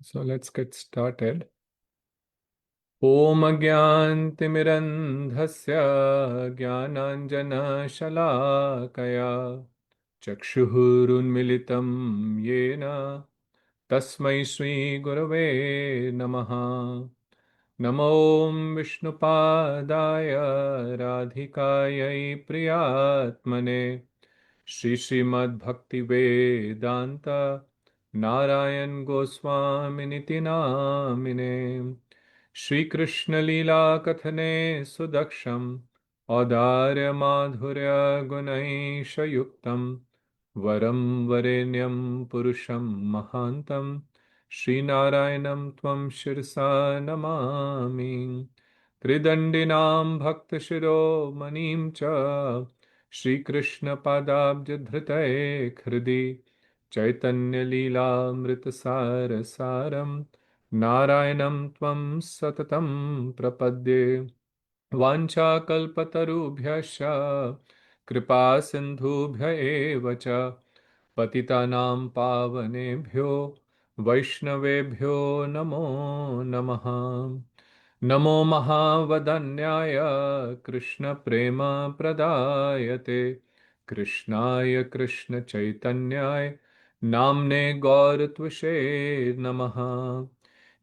So let's get started. Om Agyantimirandhasya Jnananjanashalakaya Chakshurunmilitam Yena Tasmai Shri Gurave Namaha. Namo Vishnupadaya Radhikayai Priyatmane Shri Srimad Bhakti Vedanta Narayan Goswami Niti Namine Shri Krishna Leela Kathane Sudaksham Audarya Madhurya Gunaisha Yuktam Varam Varenyam Purusham Mahantam Shri Narayanam Tvam Shirsa Namami Tridandinam Bhakta Shiro Manim Cha Shri Krishna Padabja Dhritaya Khridi Chaitanya Leela Amrita Sara Saram Narayanam Tvam Satatam Prapadye Vanchakalpatarubhyascha Kripa Sindhubhya eva cha Patitanam Pavanebhyo Vaishnavebhyo Namo Namaha Namo Mahavadanyaya Krishna Prema Pradayate Krishnaya Krishna Chaitanyaya Namne Gauratvashe Namaha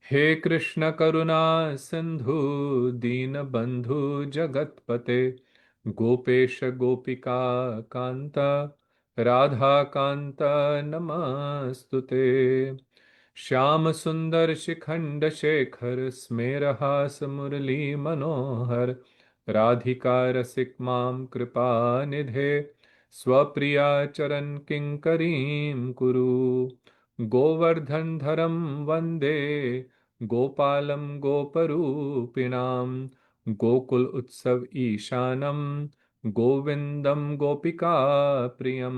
हे कृष्ण करुणा सिंधु दीन बंधु जगतपते गोपेश गोपिका कांत राधा कांत नमस्तुते श्याम सुंदर शिखंड शेखर स्मेरहास मुरली मनोहर राधिका रसिक मां कृपा निधे स्वप्रिया चरण किंकरीं कुरु गोवर्धन धरम वंदे गोपालं गोपरूपिणां गोकुल उत्सव ईशानं गोविंदं गोपिका प्रियं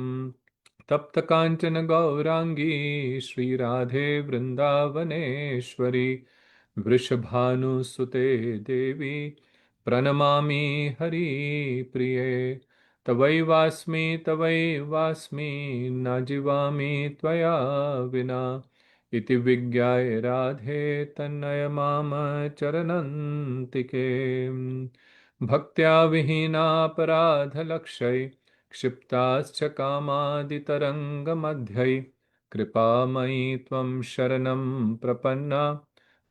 तप्त कांचन गौरांगी श्री राधे वृंदावनेश्वरी वृषभानुसुते देवी प्रणमामि हरिप्रिये तवैवास्मि न जीवामि त्वया विना इति विज्ञाय राधे तन्नय माम चरनन्तिके भक्त्या विहीनापराधलक्षै क्षिप्ताश्च कामादितरङ्गमध्यै कृपामयि त्वं शरणं प्रपन्ना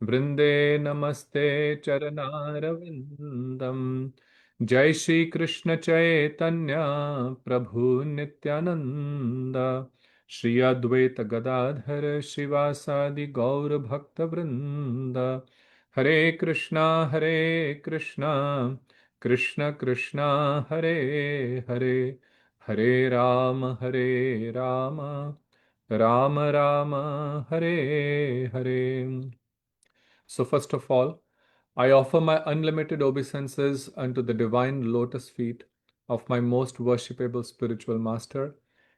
वृन्दे नमस्ते चरणारविन्दम् जय श्री कृष्ण चैतन्य प्रभु नित्यानंद श्री अद्वैत गदाधर श्रीवासादि गौर भक्त वृंद हरे Krishna Krishna Krishna Hare Hare Hare Ram Ram Ram Hare Hare. So first of all, I offer my unlimited obeisances unto the divine lotus feet of my most worshipable spiritual master,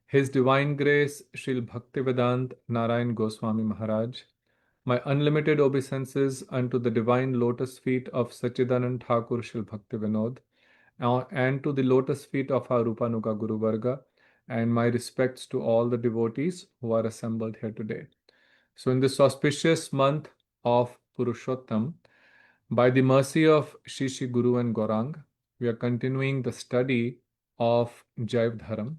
His Divine Grace Srila Bhaktivedant Narayan Goswami Maharaj. My unlimited obeisances unto the divine lotus feet of Sachidanand Thakur Srila Bhaktivinod, and to the lotus feet of our Rupanuga Guru Varga, and my respects to all the devotees who are assembled here today. So, in this auspicious month of Purushottam, by the mercy of Shishi Guru and Gorang, we are continuing the study of Jaiva Dharma,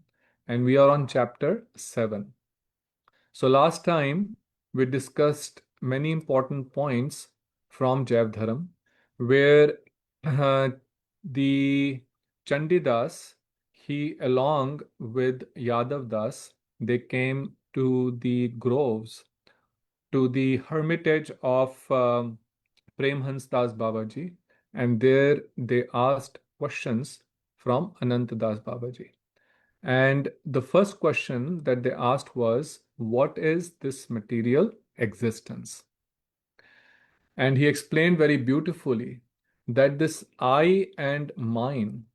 and we are on chapter 7. So, last time we discussed many important points from Jaiva Dharma, where the Chandidas, he along with Yadav Das, they came to the groves, to the hermitage of Premhans Das Babaji, and there they asked questions from Anant Das Babaji. And the first question that they asked was, what is this material existence? And he explained very beautifully that this I and mine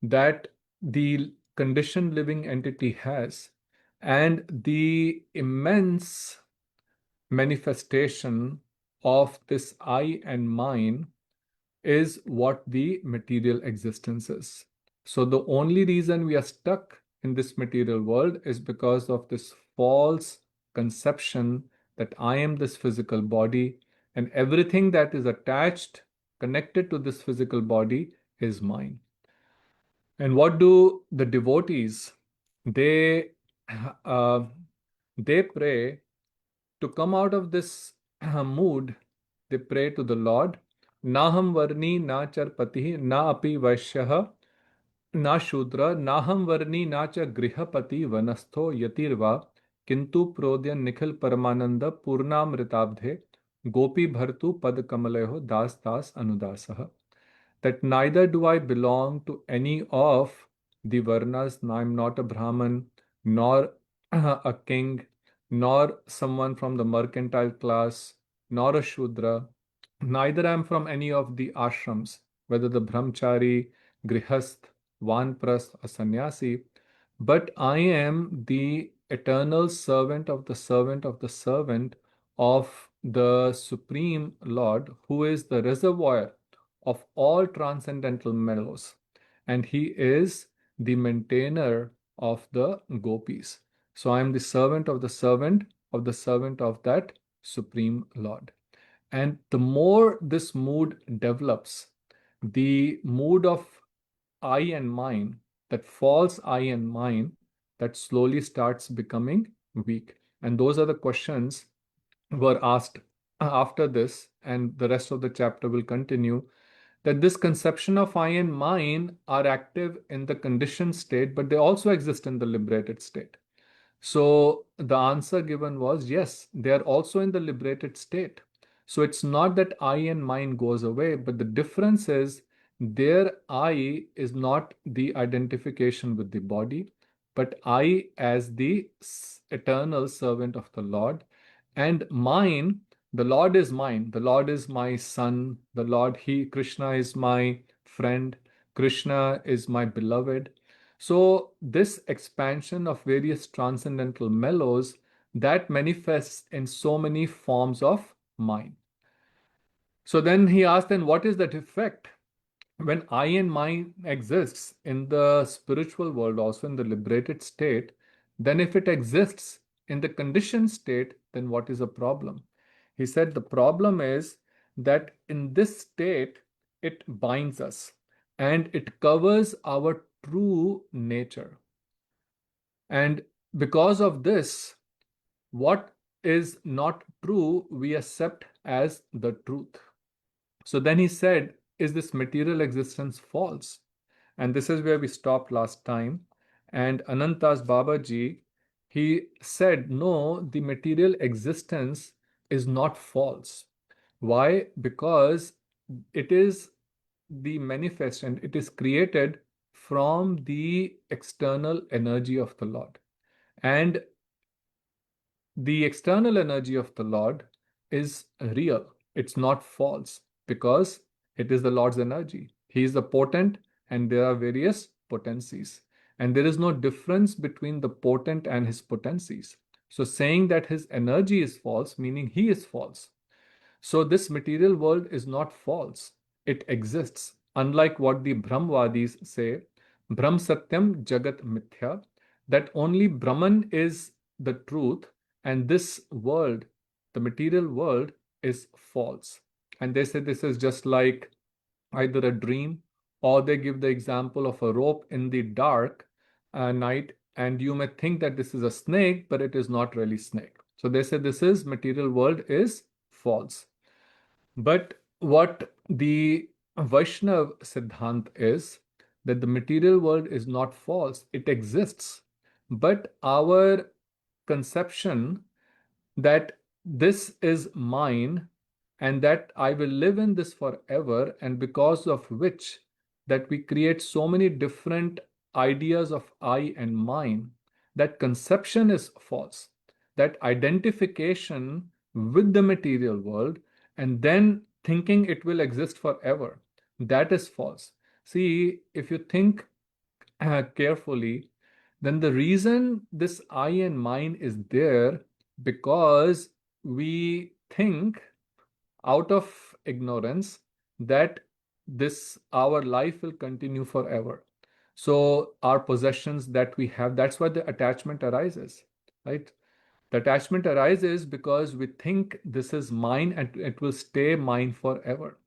that the conditioned living entity has, and the immense manifestation of this I and mine is what the material existence is. So the only reason we are stuck in this material world is because of this false conception that I am this physical body, and everything that is attached, connected to this physical body is mine. And what do the devotees? They uh, they pray to come out of this mood. They pray to the Lord. Naham varni na charpati na api vaishyah ना शूद्र नाहम वर्णी ना च गृहपति वनस्थो यतिर्वा किंतु प्रोद्यन निखिल परमानंद पूर्णामृताब्धे गोपी भर्तु पद कमलयो दास दास अनुदासः. That neither do I belong to any of the varnas. I am not a Brahman, nor a king, nor someone from the mercantile class, nor a Shudra. Neither I am from any of the ashrams, whether the Brahmachari, Grihasth, Vanprast, or Sannyasi, but I am the eternal servant of the servant of the servant of the Supreme Lord, who is the reservoir of all transcendental mellows, and he is the maintainer of the gopis. So I am the servant of the servant of the servant of that Supreme Lord. And the more this mood develops, the mood of I and mine, that false I and mine, that slowly starts becoming weak. And those are the questions were asked after this, and the rest of the chapter will continue, that this conception of I and mine are active in the conditioned state, but they also exist in the liberated state. So the answer given was yes, they are also in the liberated state. So it's not that I and mine goes away, but the difference is their I is not the identification with the body, but I as the eternal servant of the Lord, and mine, the Lord is mine. The Lord is my son. The Lord, Krishna is my friend. Krishna is my beloved. So this expansion of various transcendental mellows, that manifests in so many forms of mind. So then he asked, then what is that effect? When I and mine exists in the spiritual world, also in the liberated state, then if it exists in the conditioned state, then what is the problem? He said the problem is that in this state, it binds us and it covers our true nature. And because of this, what is not true, we accept as the truth. So then he said, is this material existence false? And this is where we stopped last time. And Anantas Babaji, he said, no, the material existence is not false. Why? Because it is the manifest and it is created from the external energy of the Lord. And the external energy of the Lord is real. It's not false because it is the Lord's energy. He is the potent and there are various potencies. And there is no difference between the potent and his potencies. So saying that his energy is false, meaning he is false. So this material world is not false. It exists. Unlike what the Brahmvadis say, Brahm Satyam Jagat Mithya, that only Brahman is the truth and this world, the material world, is false. And they say this is just like either a dream or they give the example of a rope in the dark night, and you may think that this is a snake, but it is not really snake. So they say this is material world is false. But what the Vaishnav Siddhant is that the material world is not false, it exists. But our conception that this is mine and that I will live in this forever, and because of which that we create so many different ideas of I and mine, that conception is false. That identification with the material world and then thinking it will exist forever, that is false. See, if you think carefully, then the reason this I and mine is there because we think out of ignorance that this our life will continue forever. So our possessions that we have, that's why the attachment arises, right? The attachment arises because we think this is mine and it will stay mine forever.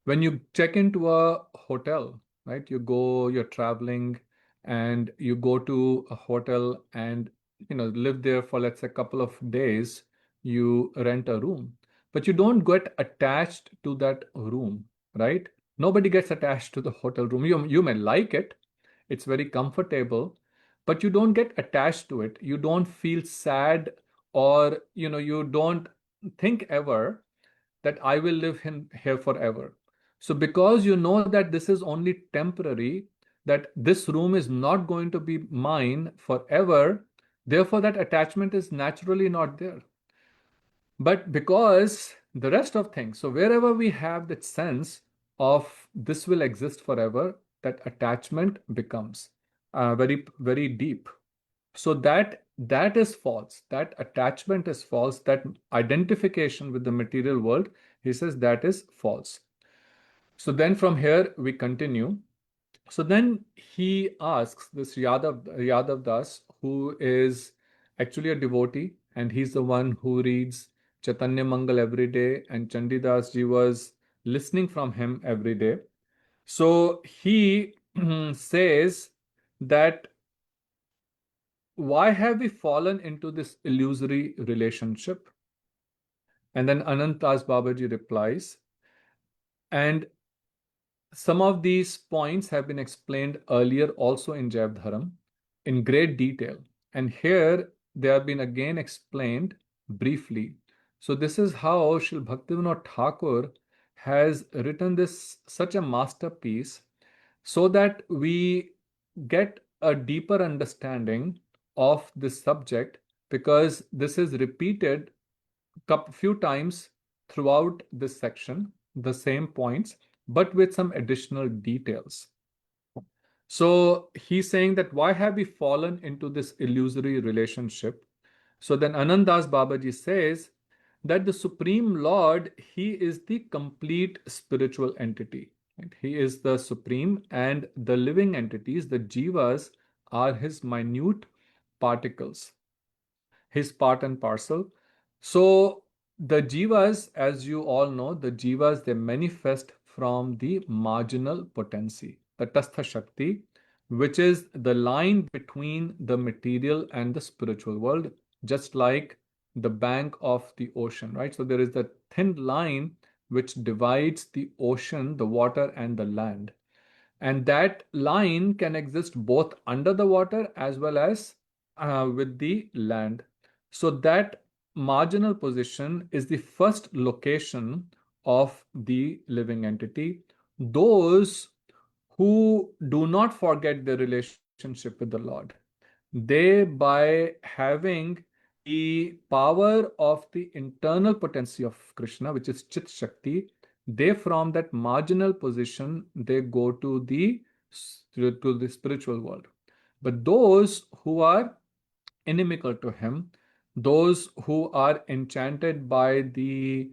When you check into a hotel, right? You're traveling and you go to a hotel and live there for, let's say, a couple of days. You rent a room, but you don't get attached to that room, right? Nobody gets attached to the hotel room. You may like it, it's very comfortable, but you don't get attached to it. You don't feel sad, or you don't think ever that I will live here forever. So, because you know that this is only temporary, that this room is not going to be mine forever, therefore, that attachment is naturally not there. But because the rest of things, so wherever we have that sense of this will exist forever, that attachment becomes very, very deep. So that is false. That attachment is false. That identification with the material world, he says, that is false. So then from here we continue. So then he asks this Yadav Das, who is actually a devotee, and he's the one who reads Chaitanya Mangal every day, and Chandidas ji was listening from him every day. So he says that why have we fallen into this illusory relationship? And then Anantas Babaji replies, and some of these points have been explained earlier also in Jaiva Dharam in great detail. And here they have been again explained briefly. So this is how Srila Bhaktivinoda Thakur has written this such a masterpiece, so that we get a deeper understanding of this subject, because this is repeated a few times throughout this section, the same points, but with some additional details. So he's saying that why have we fallen into this illusory relationship? So then Anandas Babaji says that the Supreme Lord, he is the complete spiritual entity. Right? He is the supreme, and the living entities, the jivas, are his minute particles, his part and parcel. So the jivas, as you all know, the jivas, they manifest from the marginal potency, the Tastha Shakti, which is the line between the material and the spiritual world, just like the bank of the ocean, right? So there is that thin line which divides the ocean, the water, and the land. And that line can exist both under the water as well as with the land. So that marginal position is the first location of the living entity. Those who do not forget their relationship with the Lord, they, by having the power of the internal potency of Krishna, which is Chit Shakti, they, from that marginal position, they go to the spiritual world. But those who are inimical to him, those who are enchanted by the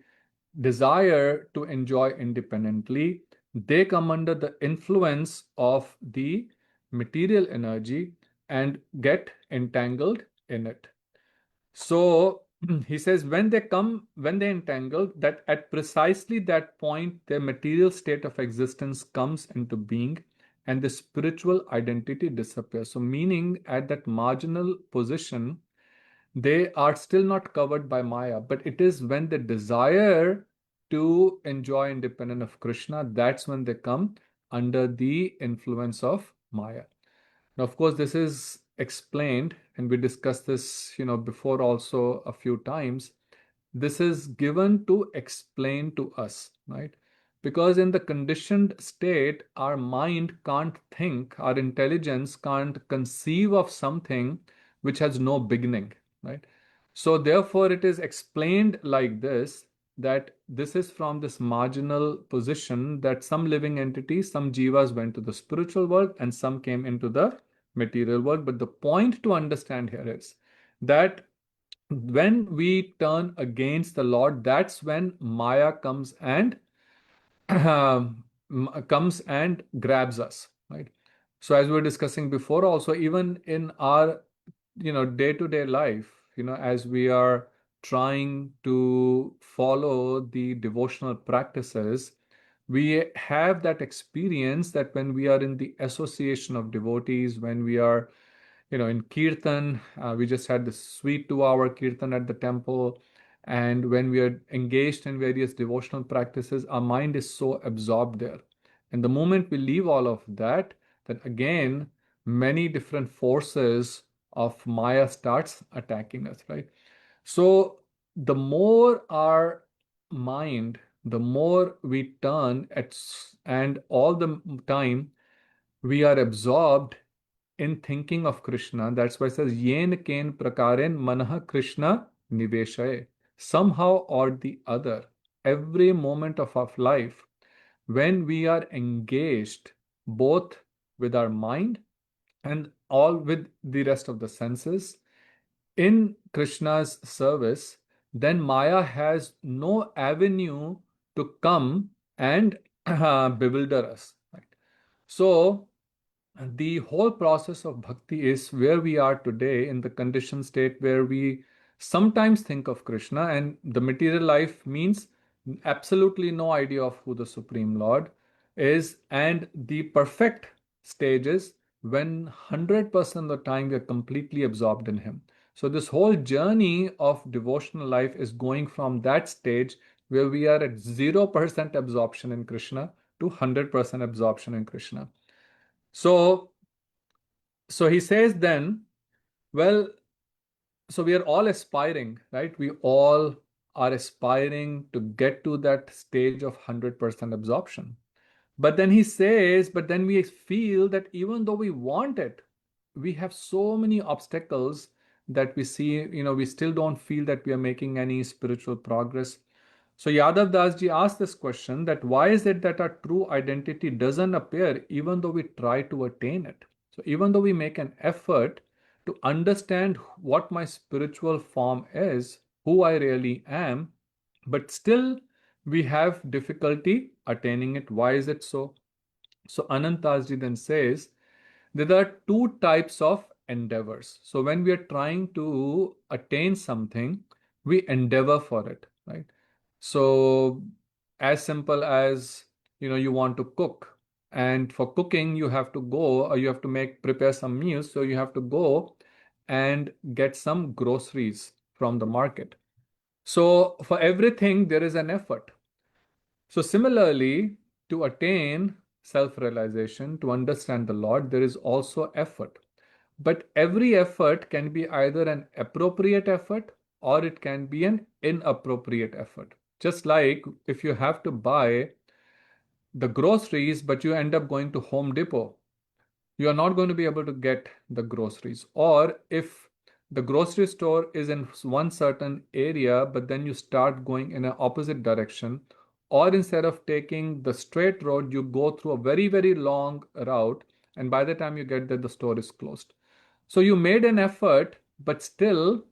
desire to enjoy independently, they come under the influence of the material energy and get entangled in it. So he says, when they entangle, that at precisely that point, their material state of existence comes into being and the spiritual identity disappears. So, meaning at that marginal position, they are still not covered by Maya, but it is when they desire to enjoy independent of Krishna, that's when they come under the influence of Maya. Now, of course, this is explained, and we discussed this, before also a few times. This is given to explain to us, right? Because in the conditioned state, our mind can't think, our intelligence can't conceive of something which has no beginning, right? So, therefore, it is explained like this, that this is from this marginal position, that some living entities, some jivas went to the spiritual world and some came into the material world. But the point to understand here is that when we turn against the Lord, that's when Maya comes and comes and grabs us, right? So as we were discussing before, also even in our day-to-day life, as we are trying to follow the devotional practices, we have that experience that when we are in the association of devotees, when we are in kirtan, we just had this sweet 2 hour kirtan at the temple. And when we are engaged in various devotional practices, our mind is so absorbed there. And the moment we leave all of that, then again, many different forces of Maya starts attacking us, right? So the more our mind, the more we turn and all the time we are absorbed in thinking of Krishna. That's why it says, Yen Ken Prakaren Manah Krishna Niveshaye. Somehow or the other, every moment of our life, when we are engaged both with our mind and all with the rest of the senses in Krishna's service, then Maya has no avenue to come and bewilder us. Right? So, the whole process of bhakti is where we are today in the conditioned state where we sometimes think of Krishna, and the material life means absolutely no idea of who the Supreme Lord is. And the perfect stage is when 100% of the time we are completely absorbed in Him. So, this whole journey of devotional life is going from that stage where we are at 0% absorption in Krishna to 100% absorption in Krishna. So, so he says then, well, so we are all aspiring, right? We all are aspiring to get to that stage of 100% absorption. But then he says, but then we feel that even though we want it, we have so many obstacles that we see, we still don't feel that we are making any spiritual progress. So Yadav Das ji asked this question, that why is it that our true identity doesn't appear even though we try to attain it? So even though we make an effort to understand what my spiritual form is, who I really am, but still we have difficulty attaining it. Why is it so? So Anantas ji then says, there are two types of endeavors. So when we are trying to attain something, we endeavor for it, right? So as simple as, you want to cook, and for cooking you have to go, or you have to prepare some meals, so you have to go and get some groceries from the market. So for everything there is an effort. So similarly, to attain self-realization, to understand the Lord, there is also effort. But every effort can be either an appropriate effort or it can be an inappropriate effort. Just like if you have to buy the groceries, but you end up going to Home Depot, you are not going to be able to get the groceries. Or if the grocery store is in one certain area, but then you start going in an opposite direction, or instead of taking the straight road, you go through a very, very long route, and by the time you get there, the store is closed. So you made an effort, but still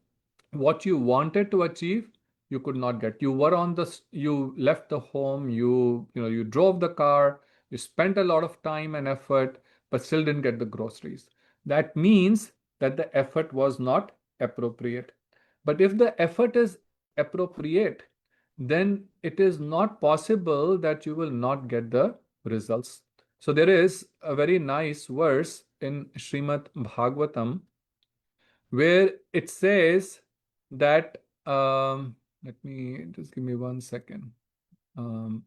what you wanted to achieve, you could not get. You left the home, you drove the car, you spent a lot of time and effort, but still didn't get the groceries. That means that the effort was not appropriate. But if the effort is appropriate, then it is not possible that you will not get the results. So there is a very nice verse in Srimad Bhagavatam where it says that, let me just give me 1 second. Um,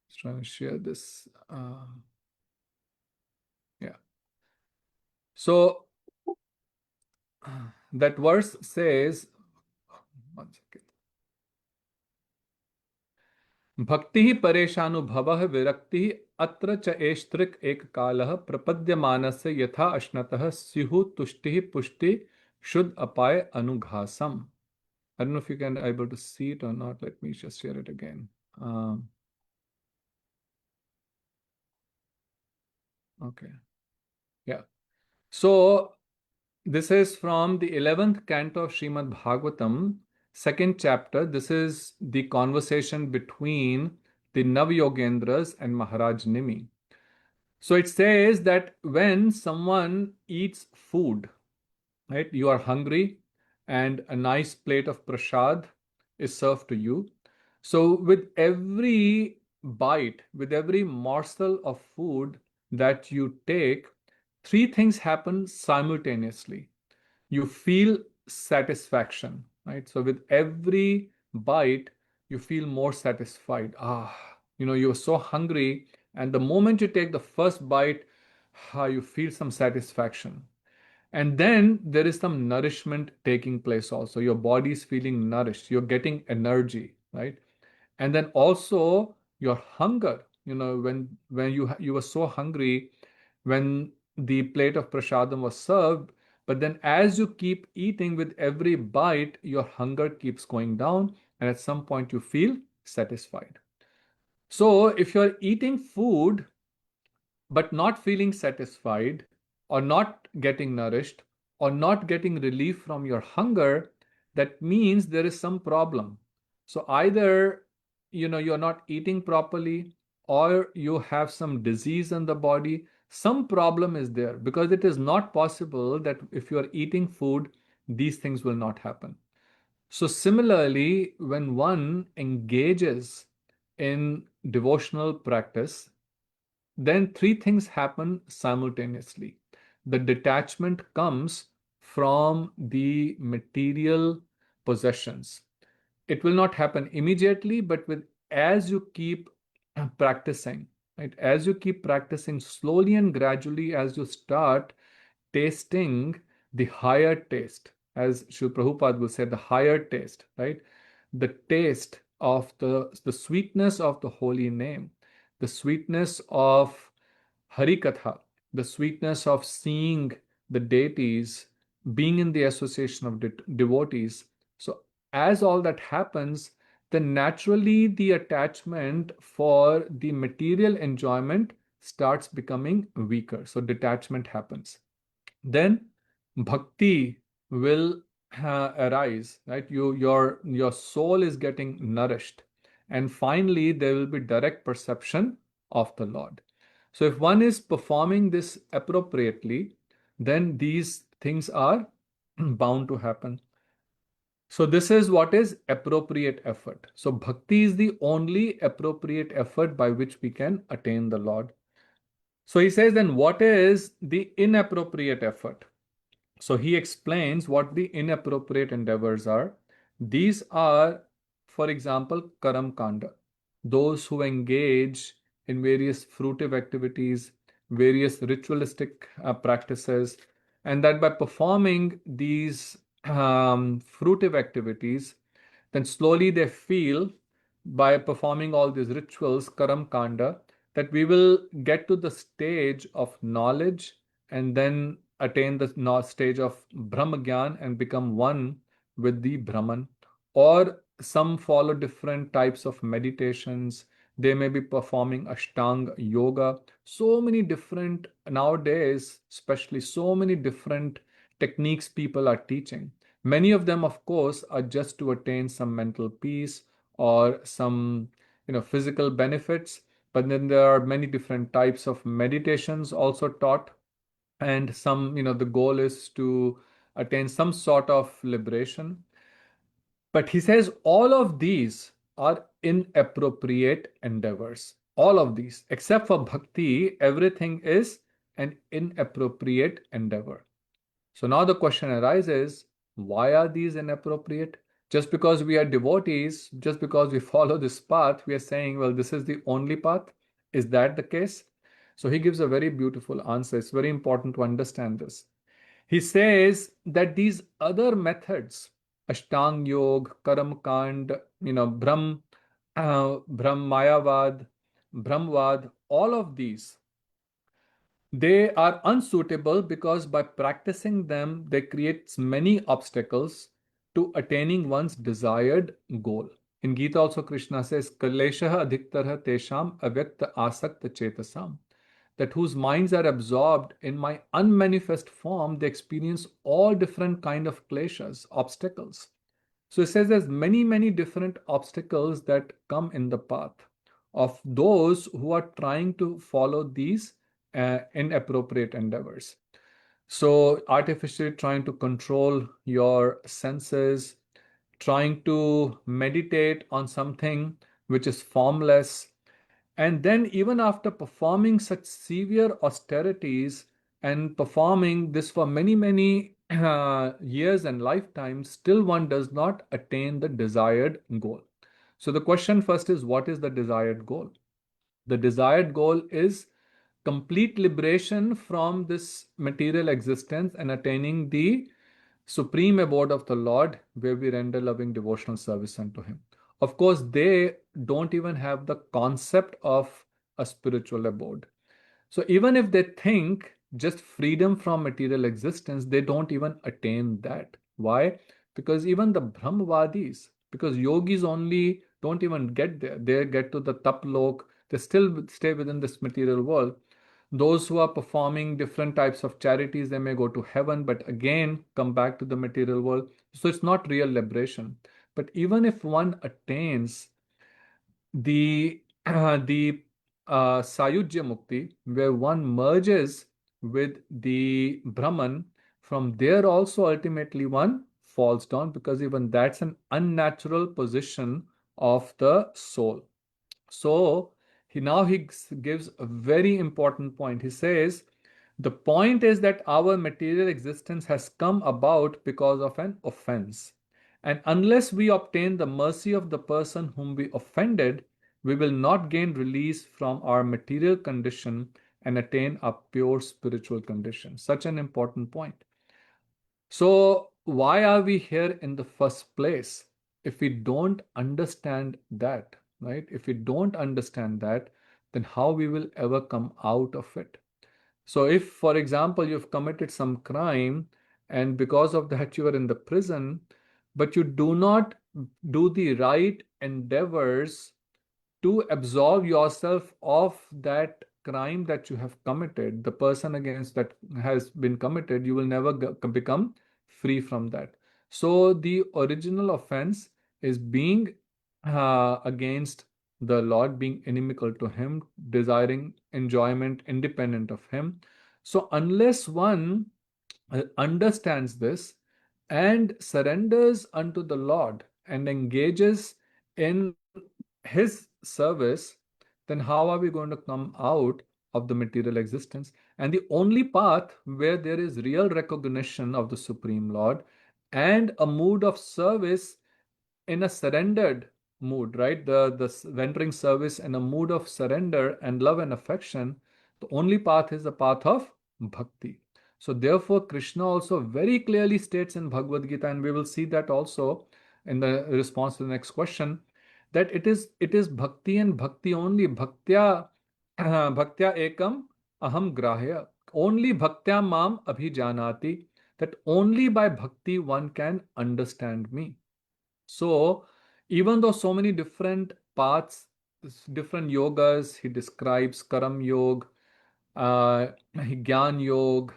just trying to share this. Yeah. So that verse says, 1 second. भक्ति परेशानुभव विरक्ति अत्र च एष्त्रिक एक कालः प्रपद्यमानस्य यथा अश्नतः स्युः तुष्टि पुष्टि शुद्ध अपाय अनुघासम. I don't know if you can able to see it or not. Let me just share it again. Okay. Yeah. So this is from the 11th canto of Srimad Bhagavatam, second chapter. This is the conversation between the Navyogendras and Maharaj Nimi. So it says that when someone eats food, right, you are hungry and a nice plate of prasad is served to you. So with every bite, with every morsel of food that you take, three things happen simultaneously. You feel satisfaction, right? So with every bite, you feel more satisfied. You're so hungry, and the moment you take the first bite, you feel some satisfaction. And then there is some nourishment taking place also. Your body is feeling nourished, you're getting energy, right? And then also your hunger, when you were so hungry when the plate of prasadam was served, but then as you keep eating, with every bite your hunger keeps going down, and at some point you feel satisfied. So if you're eating food but not feeling satisfied, or not getting nourished, or not getting relief from your hunger, that means there is some problem. So either you're not eating properly, or you have some disease in the body. Some problem is there, because it is not possible that if you are eating food, these things will not happen. So similarly, when one engages in devotional practice, then three things happen simultaneously. The detachment comes from the material possessions. It will not happen immediately, but with as you keep practicing, right? As you keep practicing slowly and gradually, as you start tasting the higher taste, as Srila Prabhupada will say, the higher taste, right? The taste of the sweetness of the holy name, the sweetness of Harikatha, the sweetness of seeing the deities, being in the association of devotees. So, as all that happens, then naturally the attachment for the material enjoyment starts becoming weaker. So, detachment happens. Then bhakti will arise, right? Your soul is getting nourished, and finally there will be direct perception of the Lord. So if one is performing this appropriately, then these things are bound to happen. So this is what is appropriate effort. So bhakti is the only appropriate effort by which we can attain the Lord. So he says, then what is the inappropriate effort? So he explains what the inappropriate endeavors are. These are, for example, karam kanda, those who engage in various fruitive activities, various ritualistic practices, and that by performing these fruitive activities, then slowly they feel, by performing all these rituals, karam kanda, that we will get to the stage of knowledge, and then attain the stage of Brahma Gyan and become one with the Brahman. Or some follow different types of meditations. They may be performing Ashtanga yoga. So many different, nowadays, especially, so many different techniques people are teaching. Many of them, of course, are just to attain some mental peace or some physical benefits. But then there are many different types of meditations also taught, and some, the goal is to attain some sort of liberation. But he says all of these are inappropriate endeavors. All of these, except for bhakti, everything is an inappropriate endeavor. So now the question arises, why are these inappropriate? Just because we are devotees, just because we follow this path, we are saying, well, this is the only path. Is that the case? So he gives a very beautiful answer. It's very important to understand this. He says that these other methods, Ashtang Yog, Karam Kand, Brahm Mayavad, Brahmvad, all of these, they are unsuitable because by practicing them, they create many obstacles to attaining one's desired goal. In Gita also Krishna says, Kaleshah adhiktarha tesham avyakta asakta chetasam, that whose minds are absorbed in my unmanifest form, they experience all different kind of kleshas, obstacles. So it says there's many, many different obstacles that come in the path of those who are trying to follow these inappropriate endeavors. So, artificially trying to control your senses, trying to meditate on something which is formless, and then, even after performing such severe austerities and performing this for many, many years and lifetimes, still one does not attain the desired goal. So, the question first is, what is the desired goal? The desired goal is complete liberation from this material existence and attaining the supreme abode of the Lord, where we render loving devotional service unto Him. Of course, they don't even have the concept of a spiritual abode. So even if they think just freedom from material existence, they don't even attain that. Why? Because even the Brahmavadis, because yogis only don't even get there. They get to the taplok, they still stay within this material world. Those who are performing different types of charities, they may go to heaven, but again come back to the material world. So it's not real liberation. But even if one attains the Sayujya Mukti, where one merges with the Brahman, from there also ultimately one falls down, because even that's an unnatural position of the soul. So he gives a very important point. He says, the point is that our material existence has come about because of an offense. And unless we obtain the mercy of the person whom we offended, we will not gain release from our material condition and attain a pure spiritual condition. Such an important point. So, why are we here in the first place? If we don't understand that, right? If we don't understand that, then how we will ever come out of it? So, if, for example, you've committed some crime and because of that you are in the prison, but you do not do the right endeavors to absolve yourself of that crime that you have committed, the person against that has been committed, you will never become free from that. So the original offense is being against the Lord, being inimical to Him, desiring enjoyment independent of Him. So unless one understands this and surrenders unto the Lord and engages in His service, then how are we going to come out of the material existence? And the only path where there is real recognition of the Supreme Lord and a mood of service in a surrendered mood, right? The rendering service in a mood of surrender and love and affection, the only path is the path of bhakti. So therefore, Krishna also very clearly states in Bhagavad Gita, and we will see that also in the response to the next question, that it is bhakti and bhakti only. Bhaktya ekam aham grahya. Only bhaktya mam abhijanati. That only by bhakti one can understand me. So, even though so many different paths, different yogas, he describes Karam Yoga, Gyan Yoga,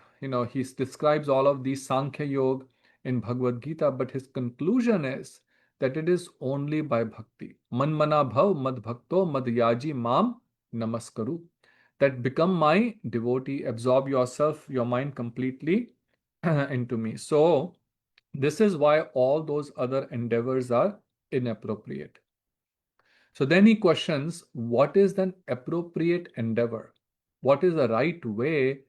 he describes all of these Sankhya Yoga in Bhagavad Gita, but his conclusion is that it is only by bhakti. Manmana bhav mad bhakto mad yaji mam namaskaru. That become my devotee, absorb yourself, your mind completely into me. So, this is why all those other endeavors are inappropriate. So then he questions, what is an appropriate endeavor? What is the right way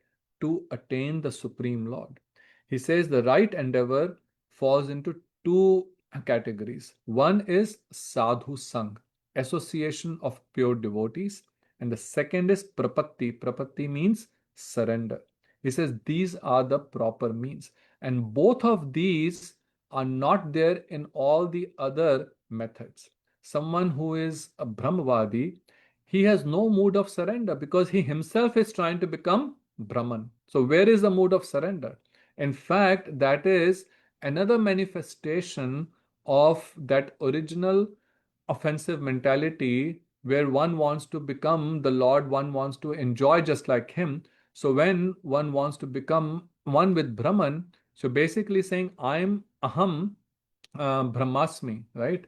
to attain the Supreme Lord? He says the right endeavor falls into two categories. One is sadhu sang, association of pure devotees, and the second is prapatti. Prapatti means surrender. He says these are the proper means, and both of these are not there in all the other methods. Someone who is a Brahmavadi, he has no mood of surrender because he himself is trying to become Brahman. So, where is the mood of surrender? In fact, that is another manifestation of that original offensive mentality where one wants to become the Lord, one wants to enjoy just like Him. So, when one wants to become one with Brahman, so basically saying, I'm Aham Brahmasmi, right?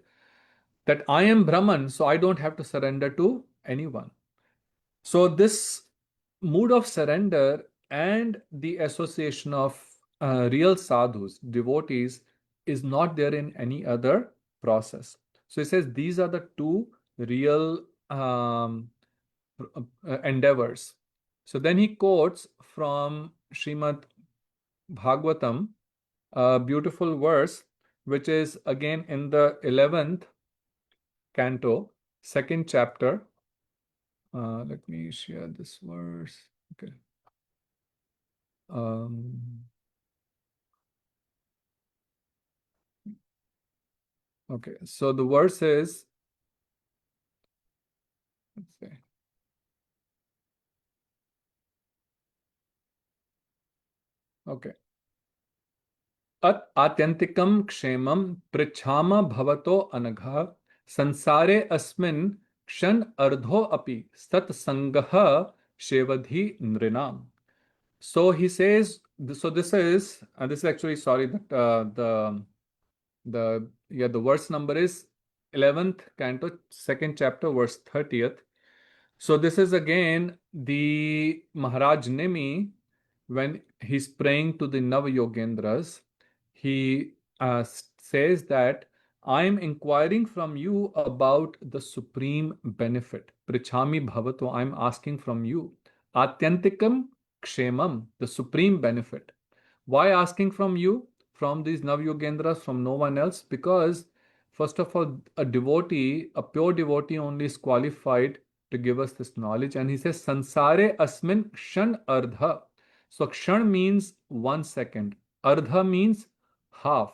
That I am Brahman, so I don't have to surrender to anyone. So, this mood of surrender and the association of real sadhus, devotees, is not there in any other process. So he says these are the two real endeavors. So then he quotes from Srimad Bhagavatam a beautiful verse, which is again in the 11th canto, second chapter. Let me share this verse. Okay. Um, okay. So the verse is, let's see. Okay. At atyantikam kshemam prichhama bhavato anagha sansare asmin kshan ardho api sat sangaha shevadhi nrinam. So he says, so this is actually, sorry, that the verse number is 11th canto, second chapter, verse 30th. So this is again the Maharaj Nimi when he's praying to the Navayogendras. He says that I am inquiring from you about the supreme benefit. Prichami bhavato, I'm asking from you. Atyantikam kshemam, the supreme benefit. Why asking from you? From these Navyogendras, from no one else? Because, first of all, a devotee, a pure devotee only is qualified to give us this knowledge. And he says, Sansare asmin kshan ardha. So, kshan means 1 second, ardha means half.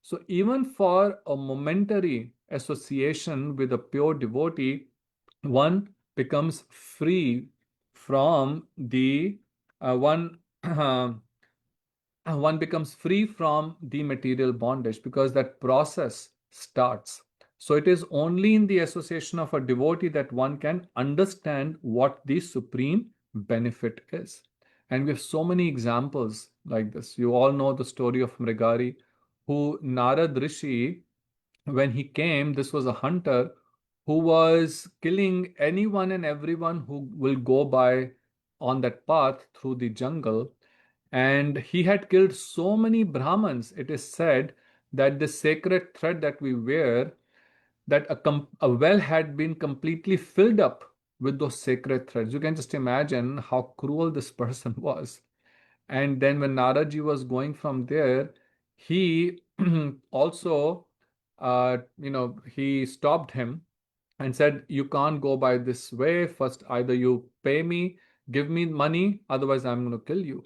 So, even for a momentary association with a pure devotee, one becomes free from the one. One becomes free from the material bondage because that process starts. So it is only in the association of a devotee that one can understand what the supreme benefit is. And we have so many examples like this. You all know the story of Mrigari, who Narad Rishi, when he came, this was a hunter who was killing anyone and everyone who will go by on that path through the jungle, and he had killed so many Brahmins. It is said that the sacred thread that we wear, that a well had been completely filled up with those sacred threads. You can just imagine how cruel this person was. And then when Naraji was going from there, he also, he stopped him and said, "You can't go by this way. First, either you pay me, give me money, otherwise, I'm going to kill you."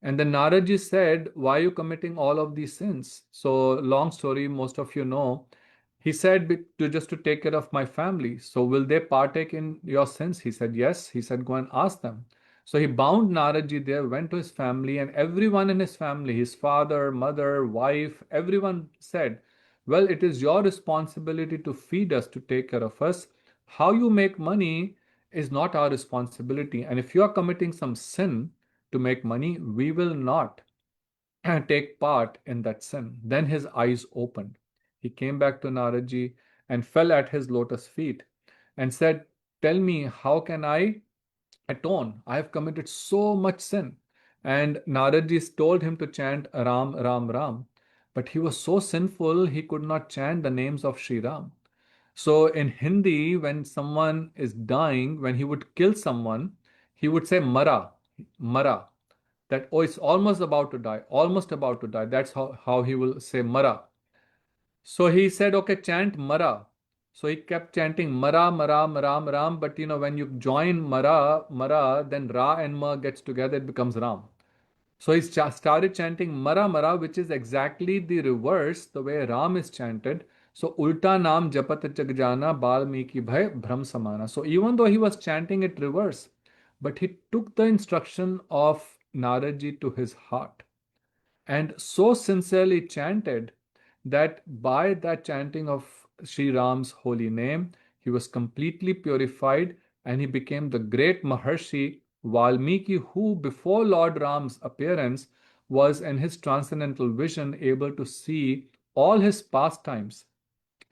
And then Naraji said, "Why are you committing all of these sins?" So, long story, most of you know. He said, to just to take care of my family. So, will they partake in your sins? He said, yes. He said, go and ask them. So, he bound Naraji there, went to his family, and everyone in his family, his father, mother, wife, everyone said, well, it is your responsibility to feed us, to take care of us. How you make money is not our responsibility. And if you are committing some sin, to make money, we will not take part in that sin. Then his eyes opened. He came back to Naraji and fell at his lotus feet and said, "Tell me, how can I atone? I have committed so much sin." And Naraji told him to chant Ram, Ram, Ram. But he was so sinful, he could not chant the names of Sri Ram. So in Hindi, when someone is dying, when he would kill someone, he would say Mara, Mara, that, oh, it's almost about to die, almost about to die. That's how he will say Mara. So he said, okay, chant Mara. So he kept chanting Mara, Mara, Ram, Ram. But when you join Mara, Mara, then Ra and Ma gets together, it becomes Ram. So he started chanting Mara Mara, which is exactly the reverse, the way Ram is chanted. So Ulta Naam Japat Jagjana Balmiki Bhai Bhram Samana. So even though he was chanting it reverse, but he took the instruction of Naraji to his heart and so sincerely chanted that by that chanting of Sri Ram's holy name, he was completely purified and he became the great Maharshi Valmiki, who, before Lord Ram's appearance, was in his transcendental vision able to see all his pastimes.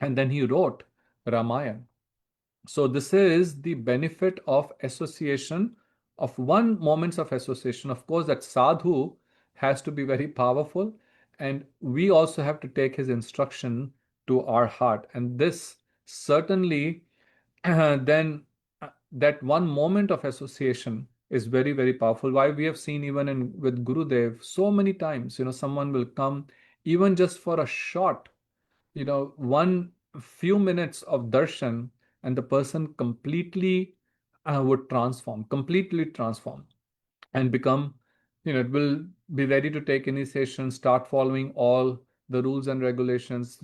And then he wrote Ramayana. So, this is the benefit of association of one moments of association. Of course, that sadhu has to be very powerful, and we also have to take his instruction to our heart. And this certainly then that one moment of association is very, very powerful. Why we have seen even in with Gurudev so many times, someone will come even just for a short, one few minutes of darshan, and the person completely would completely transform, and become, it will be ready to take initiation, start following all the rules and regulations.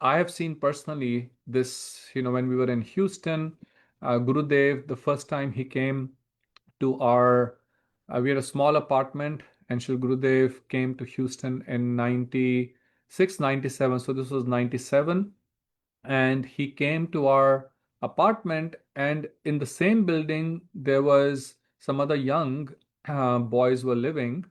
I have seen personally this, when we were in Houston, Gurudev, the first time he came to we had a small apartment, and Shri Gurudev came to Houston in 96, 97. So this was 97. And he came to our apartment, and in the same building, there was some other young boys were living,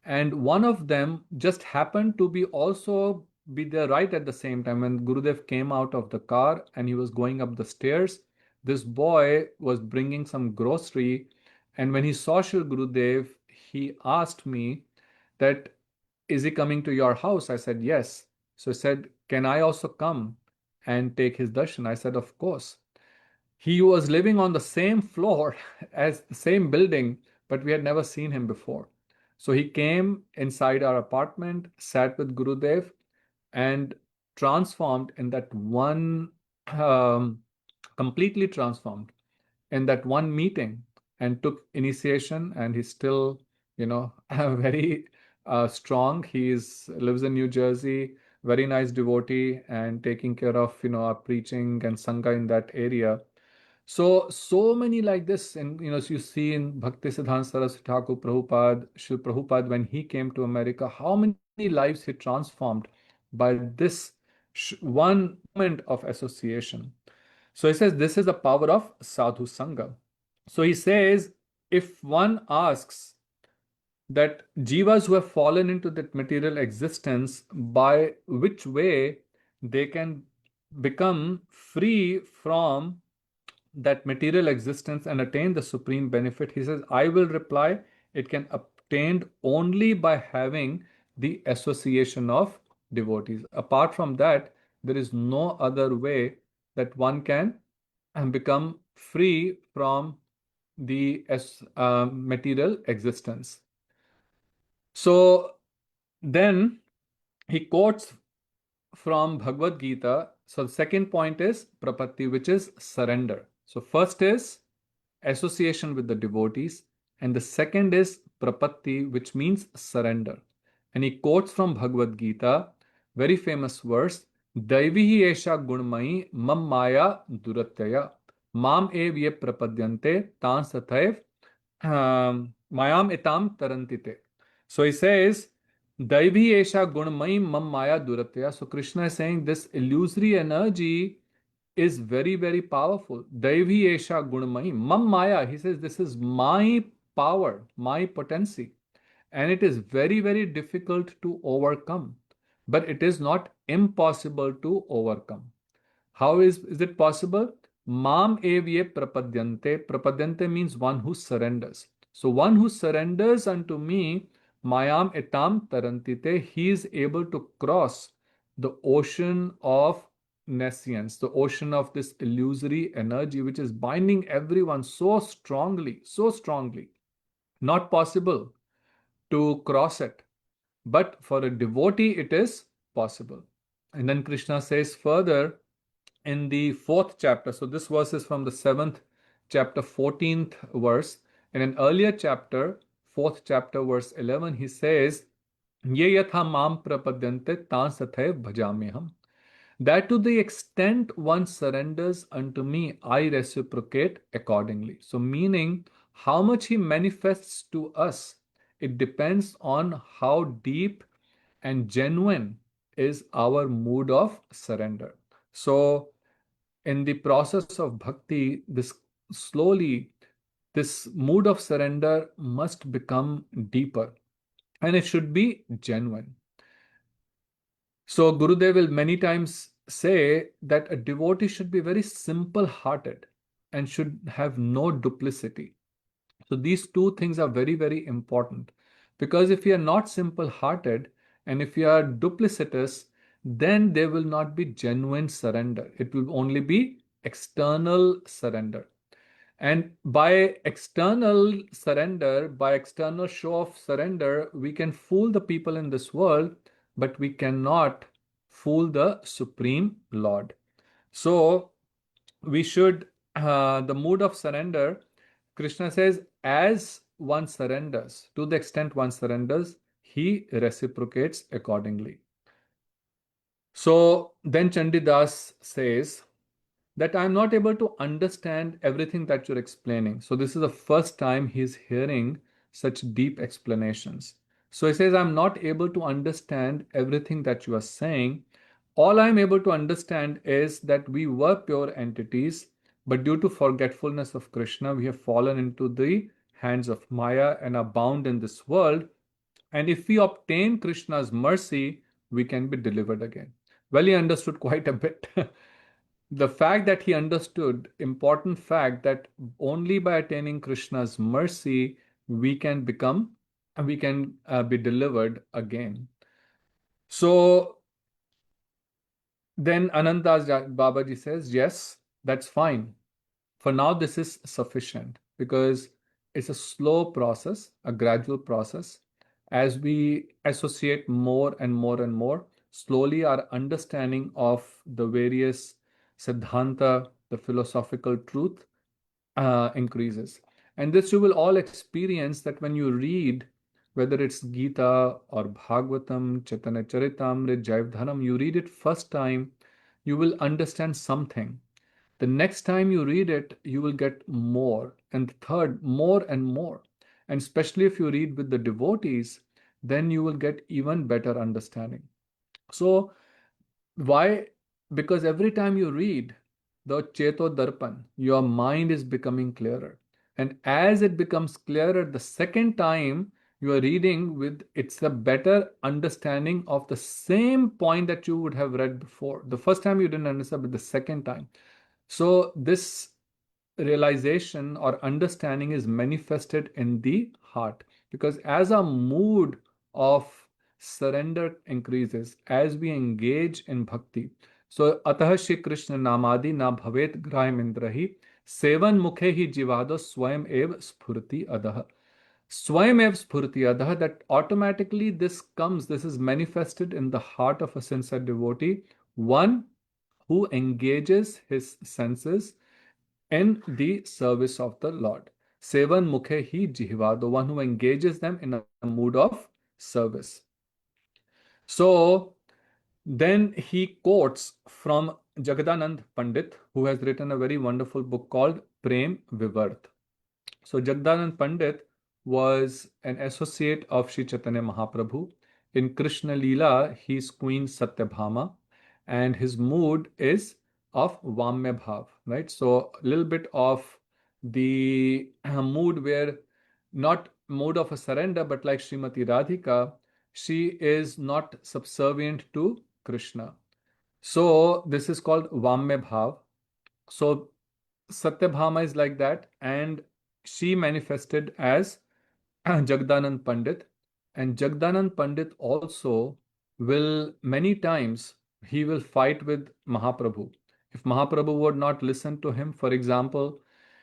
and one of them just happened to be also be there right at the same time. When Gurudev came out of the car and he was going up the stairs, this boy was bringing some grocery, and when he saw Shri Gurudev, he asked me that, is he coming to your house? I said yes. So he said, can I also come and take his darshan? I said, of course. He was living on the same floor as the same building, but we had never seen him before. So he came inside our apartment, sat with Gurudev, and transformed in that one, completely transformed in that one meeting, and took initiation. And he's still, very strong. Lives in New Jersey, very nice devotee, and taking care of, our preaching and sangha in that area. So many like this. And so you see in Bhakti Siddhanta Saraswati Thakur Prabhupada, Srila Prabhupada, when he came to America, how many lives he transformed by this one moment of association. So he says this is the power of sadhu sangha. So he says, if one asks that jivas who have fallen into that material existence, by which way they can become free from that material existence and attain the supreme benefit, he says, I will reply, it can obtained only by having the association of devotees. Apart from that, there is no other way that one can become free from the material existence. So then he quotes from Bhagavad Gita. So the second point is prapatti, which is surrender. So first is association with the devotees, and the second is prapatti, which means surrender. And he quotes from Bhagavad Gita, very famous verse, Daivihi esha gunmayi mam maya duratyaya mam ev ye prapadyante tan sathaiv mayam etam tarantite. So he says, Daivi esha gunmayi mam maya duratya. So Krishna is saying this illusory energy is very, very powerful. Daivi esha gunmayi mam maya. He says this is my power, my potency. And it is very, very difficult to overcome. But it is not impossible to overcome. How is it possible? Mam evye prapadyante. Prapadyante means one who surrenders. So one who surrenders unto me, mayam etam tarantite, he is able to cross the ocean of nescience, the ocean of this illusory energy which is binding everyone so strongly, so strongly. Not possible to cross it. But for a devotee, it is possible. And then Krishna says further in the fourth chapter. So this verse is from the seventh chapter, 14th verse. In an earlier chapter, fourth chapter, verse 11, he says, Ye yatha mam prapadyante tan sathaiv bhajameham. That to the extent one surrenders unto me, I reciprocate accordingly. So, meaning how much he manifests to us, it depends on how deep and genuine is our mood of surrender. So, in the process of bhakti, this mood of surrender must become deeper, and it should be genuine. So Gurudev will many times say that a devotee should be very simple hearted. and should have no duplicity. So these two things are very, very important, because if you are not simple hearted and if you are duplicitous, then there will not be genuine surrender. It will only be external surrender. And by external surrender, by external show of surrender, we can fool the people in this world, but we cannot fool the Supreme Lord. So we should, the mood of surrender, Krishna says, as one surrenders, to the extent one surrenders, he reciprocates accordingly. So then Chandidas says that I'm not able to understand everything that you're explaining. So this is the first time he's hearing such deep explanations. So he says, I'm not able to understand everything that you are saying. All I'm able to understand is that we were pure entities, but due to forgetfulness of Krishna, we have fallen into the hands of Maya and are bound in this world. And if we obtain Krishna's mercy, we can be delivered again. Well, he understood quite a bit. The fact that he understood, important fact, that only by attaining Krishna's mercy, we can become, we can be delivered again. So then Anantas Babaji says, yes, that's fine. For now, this is sufficient, because it's a slow process, a gradual process. As we associate more and more and more, slowly our understanding of the various siddhanta, the philosophical truth, increases. And this you will all experience, that when you read, whether it's Gita or Bhagavatam, Chaitanya Charitamrita, Jaiva, you read it first time, you will understand something. The next time you read it, you will get more, and the third, more and more. And especially if you read with the devotees, then you will get even better understanding. So why? Because every time you read the Cheto Darpan, your mind is becoming clearer. And as it becomes clearer, the second time you are reading with, it's a better understanding of the same point that you would have read before. The first time you didn't understand, but the second time. So this realization or understanding is manifested in the heart, because as our mood of surrender increases, as we engage in bhakti, so atah Shri Krishna namadi na bhavet graham indrahi sevan mukhe hi jivado swayam ev spurti adah. Swayam ev spurti adah, that automatically this is manifested in the heart of a sincere devotee, one who engages his senses in the service of the Lord. Sevan mukhe hi jihva, the one who engages them in a mood of service. So then he quotes from Jagadanand Pandit, who has written a very wonderful book called Prem Vivart. So Jagdanand Pandit was an associate of Sri Chaitanya Mahaprabhu. In Krishna Leela, he is Queen Satyabhama, and his mood is of Vamya Bhav, right? So a little bit of the mood where, not mood of a surrender, but like Srimati Radhika, she is not subservient to Krishna. So this is called Vamya Bhav. So Satyabhama is like that, and she manifested as Jagdanand Pandit. And Jagdanand Pandit also will, many times, he will fight with Mahaprabhu. If Mahaprabhu would not listen to him, for example,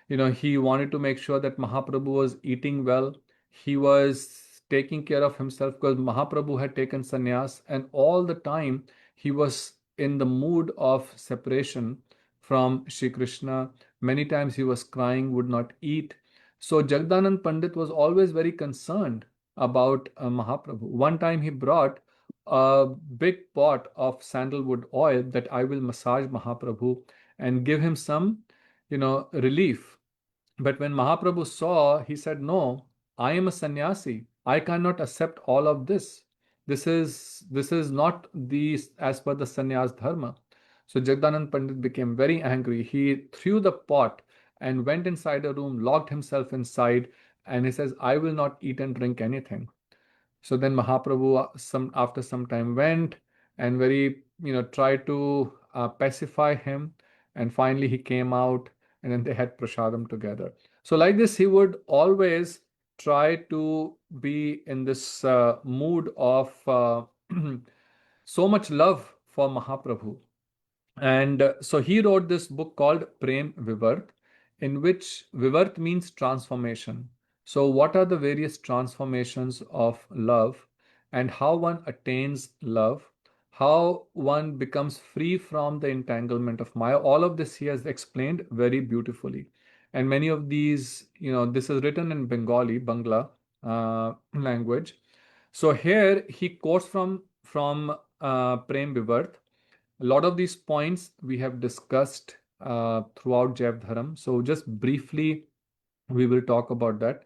he wanted to make sure that Mahaprabhu was eating well, he was taking care of himself, because Mahaprabhu had taken sannyas, and all the time he was in the mood of separation from Shri Krishna. Many times he was crying, would not eat. So Jagdanand Pandit was always very concerned about Mahaprabhu. One time he brought a big pot of sandalwood oil, that I will massage Mahaprabhu and give him some, relief. But when Mahaprabhu saw, he said, no, I am a sannyasi. I cannot accept all of this. This is not the as per the sannyas dharma. So Jagdanand Pandit became very angry. He threw the pot and went inside a room, locked himself inside, and he says, I will not eat and drink anything. So then Mahaprabhu, after some time, went and very, tried to pacify him. And finally he came out and then they had prasadam together. So like this, he would always try to be in this mood of so much love for Mahaprabhu. And so he wrote this book called Prem Vivart, in which Vivart means transformation. So, what are the various transformations of love, and how one attains love, how one becomes free from the entanglement of Maya? All of this he has explained very beautifully. And many of these, this is written in Bengali, Bangla language. So here he quotes from Prem Vivart. A lot of these points we have discussed throughout Jaiva Dharam. So just briefly, we will talk about that.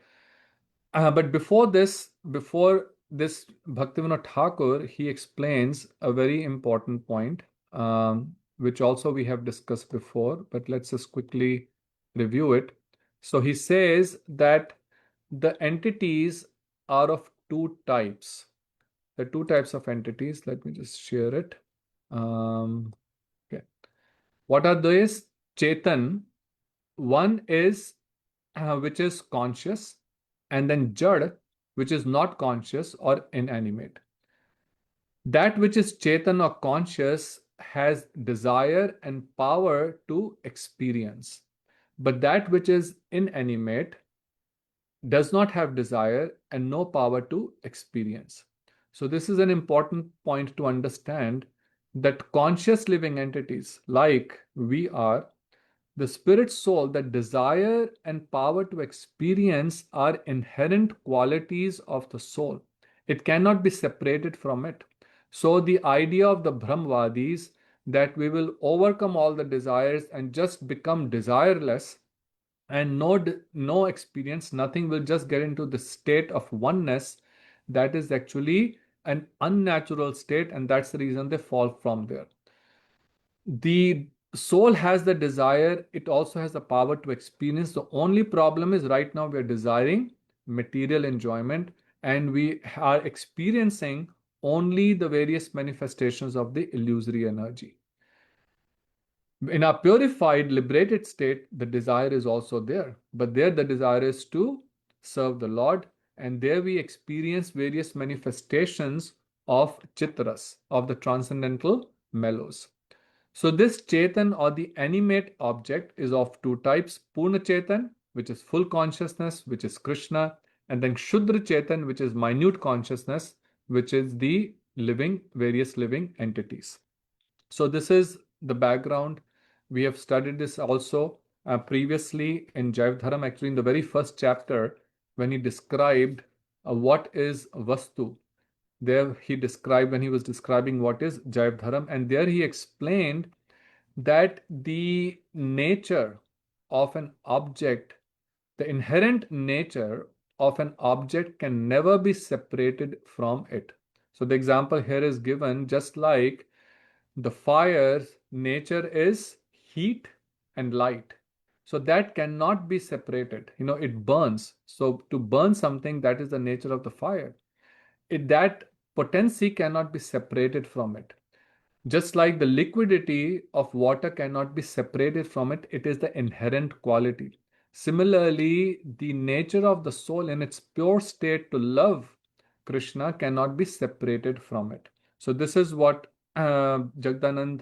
But before this, Bhaktivinoda Thakur, he explains a very important point, which also we have discussed before, but let's just quickly review it. So he says that the entities are of two types. The two types of entities, let me just share it. Okay. What are those? Chetan. One is which is conscious, and then Jad, which is not conscious or inanimate. That which is Chetan or conscious has desire and power to experience, but that which is inanimate does not have desire and no power to experience. So, this is an important point to understand that conscious living entities like we are, the spirit soul, that desire and power to experience are inherent qualities of the soul. It cannot be separated from it. So, the idea of the Brahmavadis that we will overcome all the desires and just become desireless and no experience, nothing, will just get into the state of oneness, that is actually an unnatural state, and that's the reason they fall from there. The soul has the desire, it also has the power to experience. The only problem is right now we are desiring material enjoyment, and we are experiencing only the various manifestations of the illusory energy. In our purified, liberated state, the desire is also there, but there the desire is to serve the Lord, and there we experience various manifestations of chitras, of the transcendental mellows. So this Chetan or the animate object is of two types: Purna Chetan, which is full consciousness, which is Krishna, and then Shuddra Chetan, which is minute consciousness, which is the various living entities. So this is the background. We have studied this also previously in Jaiva Dharam, actually in the very first chapter, when he described what is Vastu. There he described, when he was describing what is Jaiva Dharam, and there he explained that the nature of an object, the inherent nature of an object can never be separated from it. So the example here is given, just like the fire's nature is heat and light. So that cannot be separated. It burns. So to burn something, that is the nature of the fire. That potency cannot be separated from it. Just like the liquidity of water cannot be separated from it, it is the inherent quality. Similarly, the nature of the soul in its pure state to love Krishna cannot be separated from it. So, this is what Jagdanand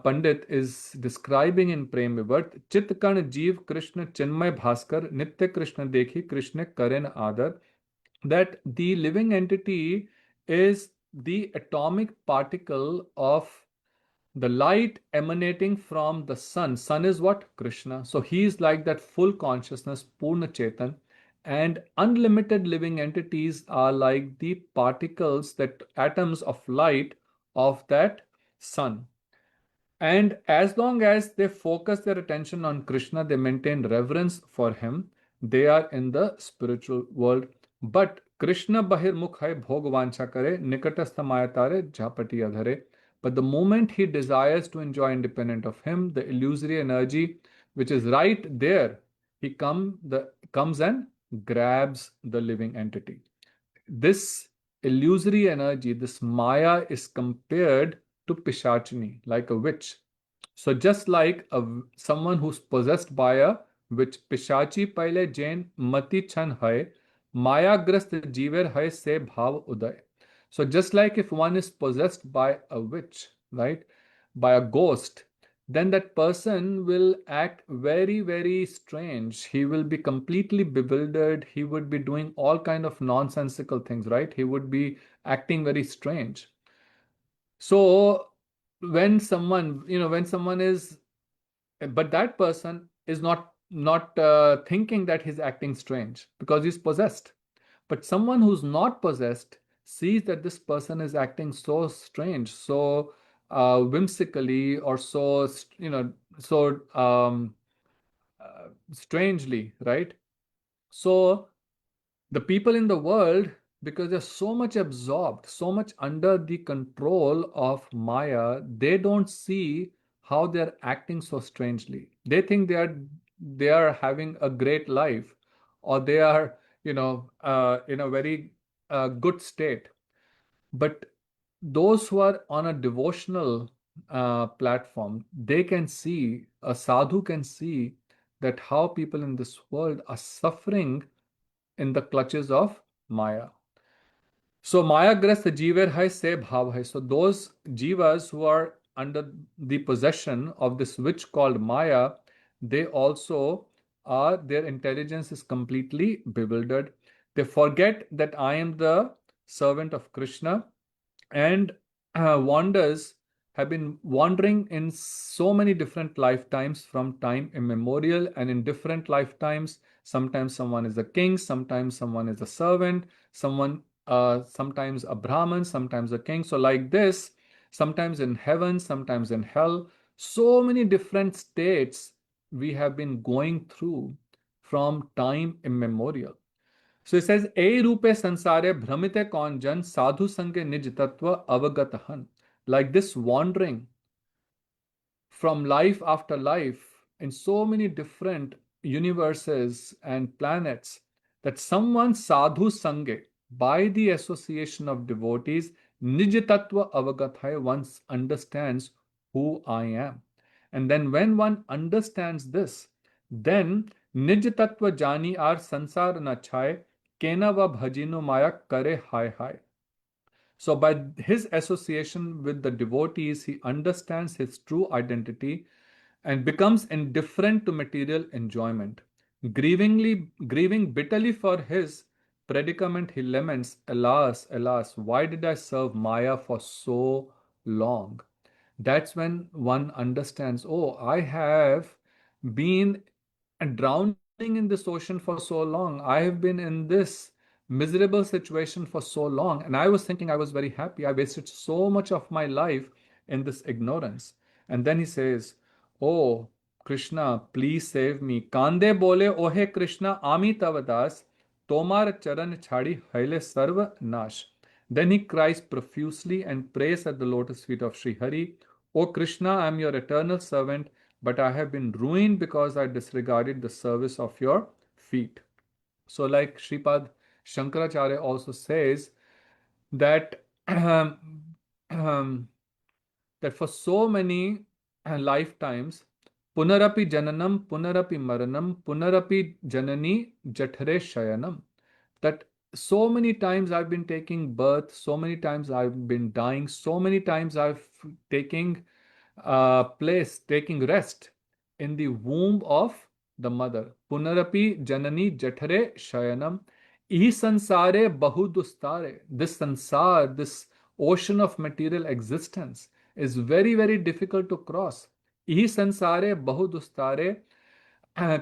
Pandit is describing in Prem Vivart. Chitkan Jeev Krishna Chinmay Bhaskar Nitya Krishna Dekhi Krishna Karen Adar. That the living entity is the atomic particle of the light emanating from the sun. Sun is what? Krishna. So he is like that full consciousness, Purna Chetan. And unlimited living entities are like the particles, that atoms of light of that sun. And as long as they focus their attention on Krishna, they maintain reverence for him, they are in the spiritual world. But Krishna bahir mukh hai bhog vancha kare, nikatastha mayatare jhapati adhare. But the moment he desires to enjoy independent of him, the illusory energy which is right there, he comes and grabs the living entity. This illusory energy, this Maya, is compared to Pishachini, like a witch. So just like someone who's possessed by a witch, पिशाची पहले जैन मति छन है, मायाग्रस्त जीवर है से भाव उदय. So just like if one is possessed by a witch, right, by a ghost, then that person will act very, very strange. He will be completely bewildered. He would be doing all kind of nonsensical things, right? He would be acting very strange. So when someone, when someone is, but that person is not thinking that he's acting strange because he's possessed. But someone who's not possessed sees that this person is acting so strange, so whimsically, or so so strangely, right? So the people in the world, because they're so much absorbed, so much under the control of Maya, they don't see how they're acting so strangely. They think they are having a great life, or they are, in a very good state. But those who are on a devotional platform, they can see, a sadhu can see that how people in this world are suffering in the clutches of Maya. So Maya-grast jivar hai se bhav hai. So those jivas who are under the possession of this witch called Maya, they also are, their intelligence is completely bewildered. They forget that I am the servant of Krishna, and wanders have been wandering in so many different lifetimes from time immemorial, and in different lifetimes, sometimes someone is a king, sometimes someone is a servant, sometimes a brahman, sometimes a king. So like this, sometimes in heaven, sometimes in hell, so many different states we have been going through from time immemorial. So it says, "ए रूपे संसारे भ्रमिते कौन जन साधु संगे निज तत्व अवगत हन." Like this wandering from life after life in so many different universes and planets, that someone sadhu sange, by the association of devotees, nij tattva avagat hai, once understands who I am. And then when one understands this, then nij tattva jani ar sansar na chai, kena va bhajinu maya kare hai hai. So, by his association with the devotees, he understands his true identity and becomes indifferent to material enjoyment. Grieving bitterly for his predicament, he laments, "Alas, alas, why did I serve Maya for so long?" That's when one understands, oh, I have been drowning in this ocean for so long. I have been in this miserable situation for so long, and I was thinking I was very happy. I wasted so much of my life in this ignorance. And then he says, "Oh, Krishna, please save me." Kande bole, "Ohe Krishna, ami tavadas, tomar charan chhadi haile sarva nash." Then he cries profusely and prays at the lotus feet of Sri Hari. "O Krishna, I am your eternal servant, but I have been ruined because I disregarded the service of your feet." So, like Sripad Shankaracharya also says that that for so many lifetimes, punarapi jananam, punarapi maranam, punarapi janani jathare shayanam, that so many times I've been taking birth, so many times I've been dying, so many times I've taking taking rest in the womb of the mother. Punarapi janani jathare shayanam. Ihi sansare bahudustare. This sansar, this ocean of material existence, is very, very difficult to cross. Ihi sansare bahudustare.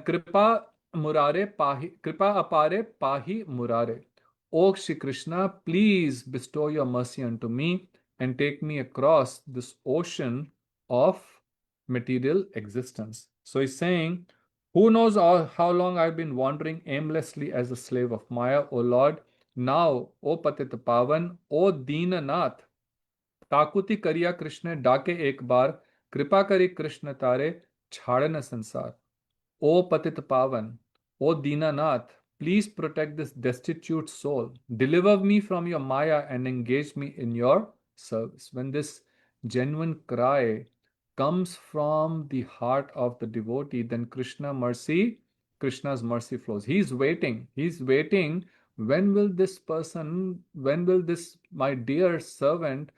Kripa murare pahi, kripa apare pahi murare. O Shri Krishna, please bestow your mercy unto me and take me across this ocean of material existence. So he's saying, who knows how long I've been wandering aimlessly as a slave of Maya, O Lord. Now, O Patit Pavan, O Deenanath, ताकुति करिया कृष्ण डाके एक बार, कृपा करी कृष्ण तारे छाड़न संसार. O Patit Pavan, O Dinanath, please protect this destitute soul. Deliver me from your Maya and engage me in your service. When this genuine cry comes from the heart of the devotee, then Krishna's mercy flows. He's waiting. He's waiting. When will this, my dear servant,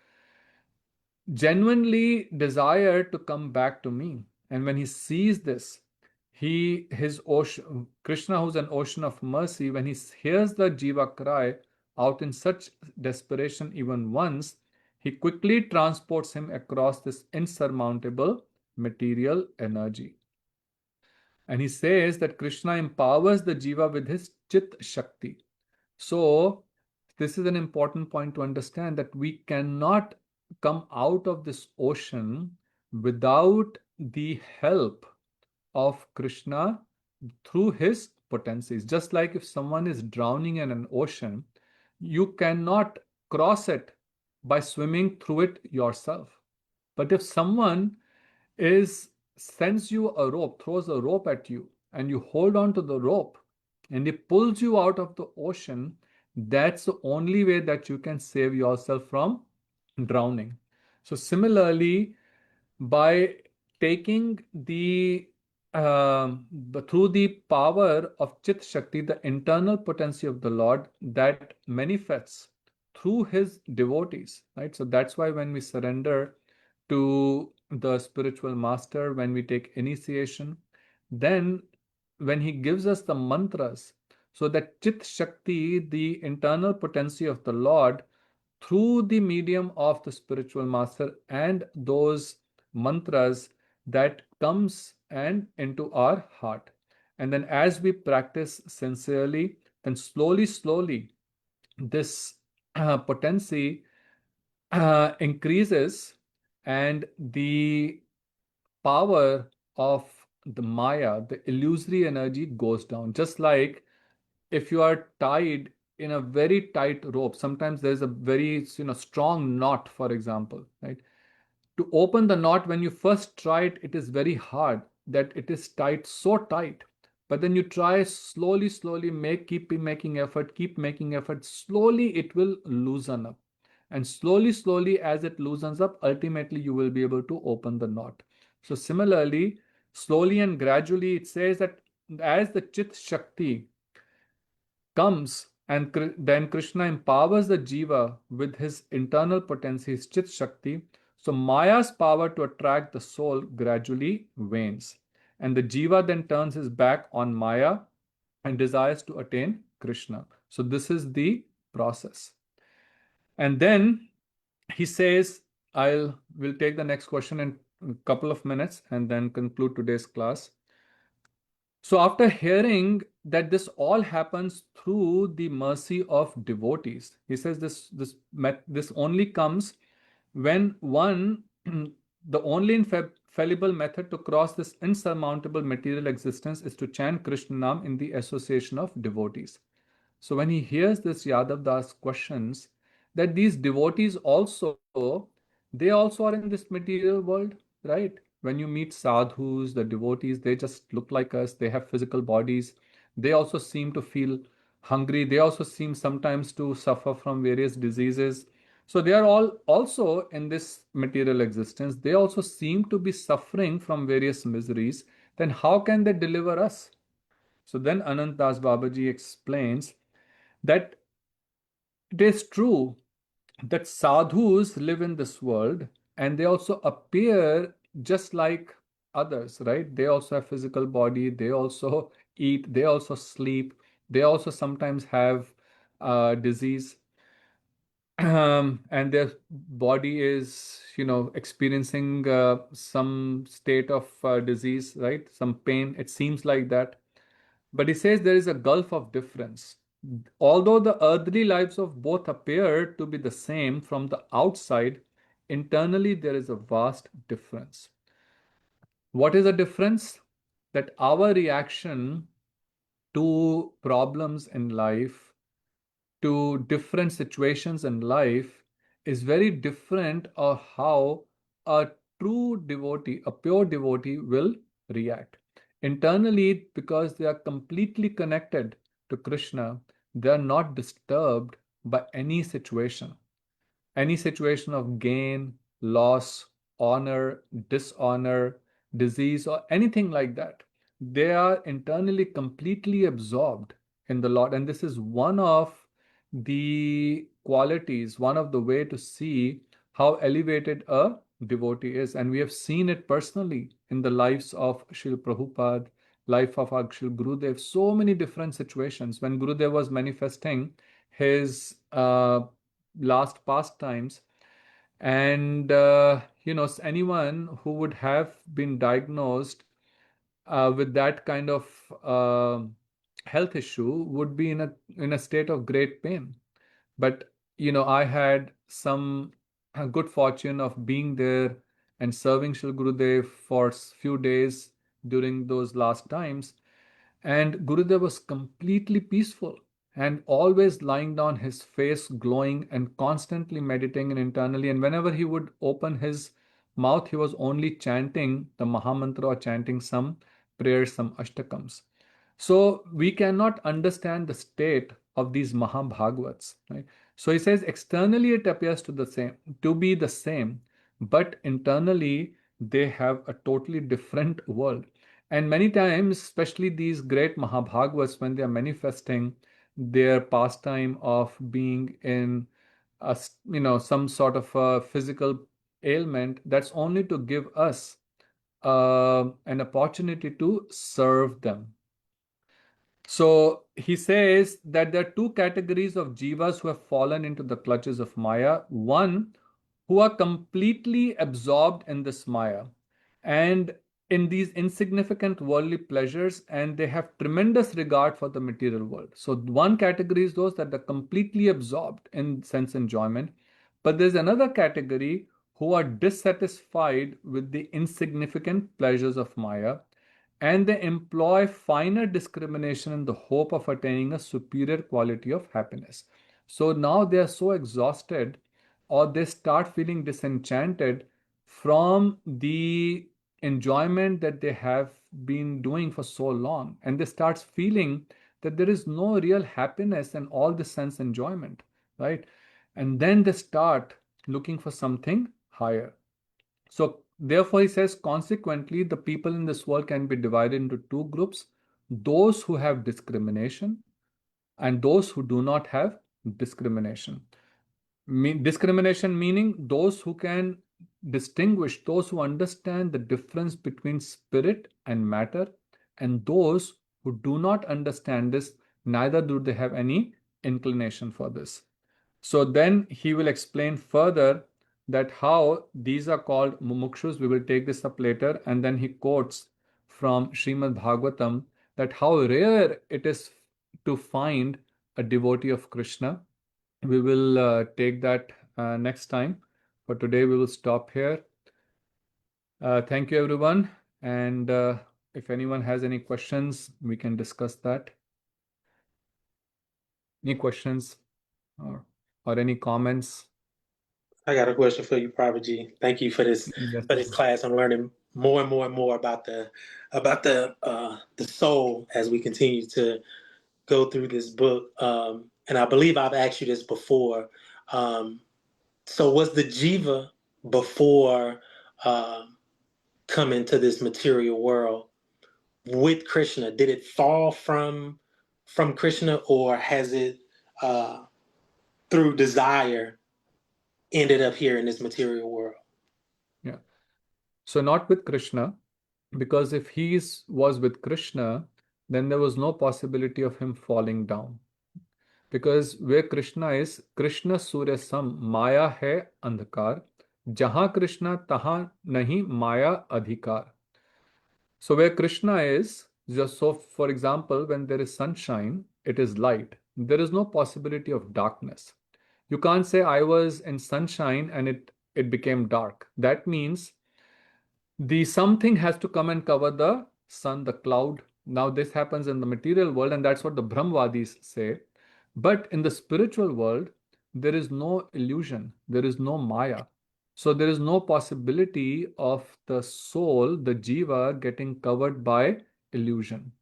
genuinely desire to come back to me? And when he sees this, his ocean, Krishna, who's an ocean of mercy, when he hears the Jiva cry out in such desperation even once, he quickly transports him across this insurmountable material energy. And he says that Krishna empowers the Jiva with his Chit Shakti. So, this is an important point to understand, that we cannot come out of this ocean without the help of Krishna through his potencies. Just like if someone is drowning in an ocean, you cannot cross it by swimming through it yourself. But if someone is sends you a rope, throws a rope at you, and you hold on to the rope, and it pulls you out of the ocean, that's the only way that you can save yourself from drowning. So similarly, by taking through the power of Chit Shakti, the internal potency of the Lord that manifests through his devotees, right? So that's why when we surrender to the spiritual master, when we take initiation, then when he gives us the mantras, so that Chit Shakti, the internal potency of the Lord, through the medium of the spiritual master and those mantras, that comes and into our heart. And then as we practice sincerely, then slowly this potency increases, and the power of the Maya, the illusory energy, goes down. Just like if you are tied in a very tight rope, sometimes there's a very strong knot, for example, right? To open the knot, when you first try it, it is very hard, that it is tight, so tight. But then you try slowly, keep making effort, slowly it will loosen up. And slowly, as it loosens up, ultimately you will be able to open the knot. So similarly, slowly and gradually, it says that as the Chit Shakti comes, and then Krishna empowers the Jiva with his internal potency, his Chit Shakti. So Maya's power to attract the soul gradually wanes. And the Jiva then turns his back on Maya and desires to attain Krishna. So this is the process. And then he says, we'll take the next question in a couple of minutes and then conclude today's class. So after hearing that this all happens through the mercy of devotees, he says this only comes when one the only infallible method to cross this insurmountable material existence is to chant Krishna Nam in the association of devotees. So when he hears this, Yadav Das questions that these devotees also, they also are in this material world, right? When you meet sadhus, the devotees, they just look like us. They have physical bodies. They also seem to feel hungry. They also seem sometimes to suffer from various diseases. So they are all also in this material existence. They also seem to be suffering from various miseries. Then how can they deliver us? So then Anant Das Babaji explains that it is true that sadhus live in this world and they also appear just like others, right? They also have physical body, they also eat, they also sleep, they also sometimes have disease. And their body is experiencing some state of disease, right? Some pain, it seems like that. But he says there is a gulf of difference. Although the earthly lives of both appear to be the same from the outside, internally there is a vast difference. What is the difference? That our reaction to problems in life, to different situations in life, is very different of how a true devotee, a pure devotee, will react. Internally, because they are completely connected to Krishna, they are not disturbed by any situation of gain, loss, honor, dishonor, disease, or anything like that. They are internally completely absorbed in the Lord. And this is one of the qualities, one of the way to see how elevated a devotee is. And we have seen it personally in the lives of Srila Prabhupada, life of our Srila Gurudev, so many different situations. When Gurudev was manifesting his last pastimes, and anyone who would have been diagnosed with that kind of health issue would be in a state of great pain. But I had some good fortune of being there and serving Shri Gurudev for few days during those last times. And Gurudev was completely peaceful and always lying down, his face glowing and constantly meditating and internally. And whenever he would open his mouth, he was only chanting the Mahamantra or chanting some prayers, some ashtakams. So we cannot understand the state of these Mahabhagavats, right? So he says externally it appears to be the same, but internally they have a totally different world. And many times, especially these great Mahabhagavats, when they are manifesting their pastime of being in some sort of a physical ailment, that's only to give us an opportunity to serve them. So he says that there are two categories of jivas who have fallen into the clutches of Maya. One, who are completely absorbed in this Maya and in these insignificant worldly pleasures, and they have tremendous regard for the material world. So one category is those that are completely absorbed in sense enjoyment. But there's another category who are dissatisfied with the insignificant pleasures of Maya, and they employ finer discrimination in the hope of attaining a superior quality of happiness. So now they are so exhausted, or they start feeling disenchanted from the enjoyment that they have been doing for so long, and they start feeling that there is no real happiness and all the sense enjoyment, right? And then they start looking for something higher. So, therefore, he says, consequently, the people in this world can be divided into two groups: those who have discrimination and those who do not have discrimination. Discrimination meaning those who can distinguish, those who understand the difference between spirit and matter, and those who do not understand this, neither do they have any inclination for this. So then he will explain further that how these are called mumukshus. We will take this up later. And then he quotes from Srimad Bhagavatam that how rare it is to find a devotee of Krishna. We will take that next time. For today, we will stop here. Thank you, everyone. And if anyone has any questions, we can discuss that. Any questions or any comments? I got a question for you, Prabhuji. Thank you for this Yes. class. I'm learning more and more and more about the soul as we continue to go through this book. And I believe I've asked you this before. So was the jiva before coming to this material world with Krishna? Did it fall from Krishna, or has it through desire ended up here in this material world? Yeah. So not with Krishna, because if he was with Krishna, then there was no possibility of him falling down. Because where Krishna is, Krishna Surya Sam, Maya hai andhakar. Jahan Krishna, tahan nahi Maya adhikar. So where Krishna is, just so for example, when there is sunshine, it is light. There is no possibility of darkness. You can't say I was in sunshine and it became dark. That means the something has to come and cover the sun, the cloud. Now this happens in the material world, and that's what the Brahmvadis say. But in the spiritual world, there is no illusion, there is no Maya. So there is no possibility of the soul, the jiva, getting covered by illusion.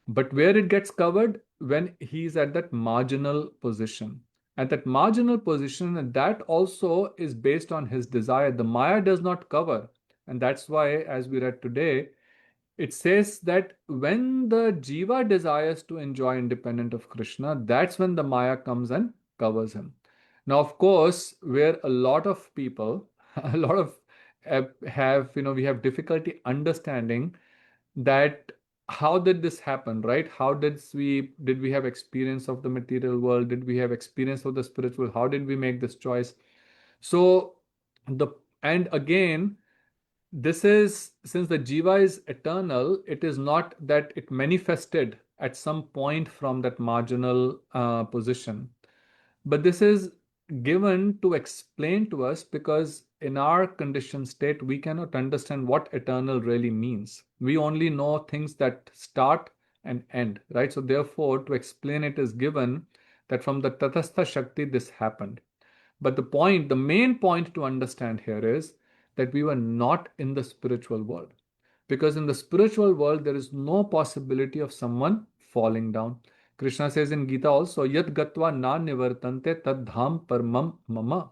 But where it gets covered, when he is at that marginal position. And that marginal position, and that also is based on his desire. The Maya does not cover. And that's why, as we read today, it says that when the jiva desires to enjoy independent of Krishna, that's when the Maya comes and covers him. Now, of course, where a lot of people, a lot of have, we have difficulty understanding that how did this happen, right? How did we have experience of the material world? Did we have experience of the spiritual? How did we make this choice? So the and again, this is, since the jiva is eternal, it is not that it manifested at some point from that marginal position, but this is given to explain to us, because in our conditioned state we cannot understand what eternal really means. We only know things that start and end, right? So therefore, to explain it is given that from the tatastha shakti this happened. But the main point to understand here is that we were not in the spiritual world. Because in the spiritual world, there is no possibility of someone falling down. Krishna says in Gita also, Yat gatva na nivartante tad dham parmam mama.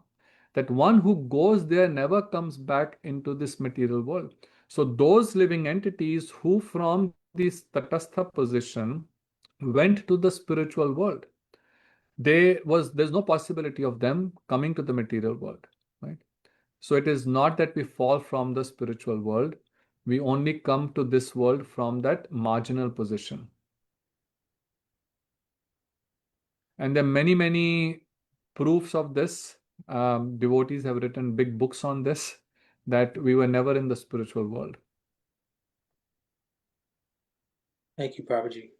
That one who goes there never comes back into this material world. So those living entities who from this tatastha position went to the spiritual world, there's no possibility of them coming to the material world, right? So it is not that we fall from the spiritual world, we only come to this world from that marginal position. And there are many, many proofs of this. Devotees have written big books on this, that we were never in the spiritual world. Thank you, Prabhuji.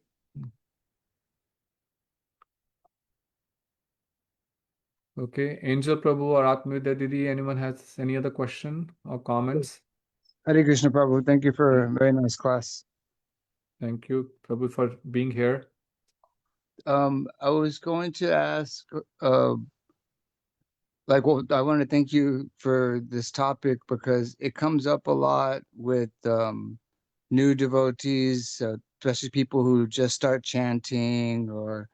Okay, Angel Prabhu or Atmavidya Didi, anyone has any other question or comments? Hare Krishna Prabhu, thank you for a very nice class. Thank you, Prabhu, for being here. I was going to ask, well, I want to thank you for this topic because it comes up a lot with new devotees, especially people who just start chanting or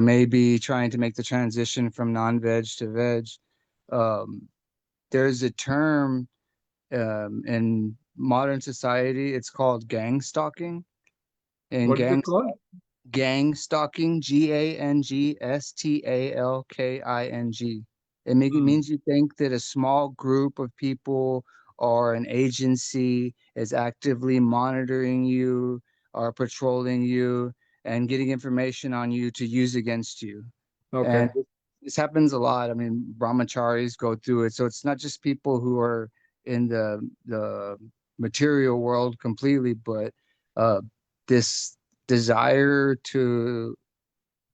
maybe trying to make the transition from non-veg to veg. There's a term in modern society. It's called gang stalking. And What is it called? gang stalking, gangstalking. It means you think that a small group of people or an agency is actively monitoring you or patrolling you and getting information on you to use against you. And Okay. this happens a lot. I mean, brahmacharis go through it. So it's not just people who are in the material world completely, but uh, this desire to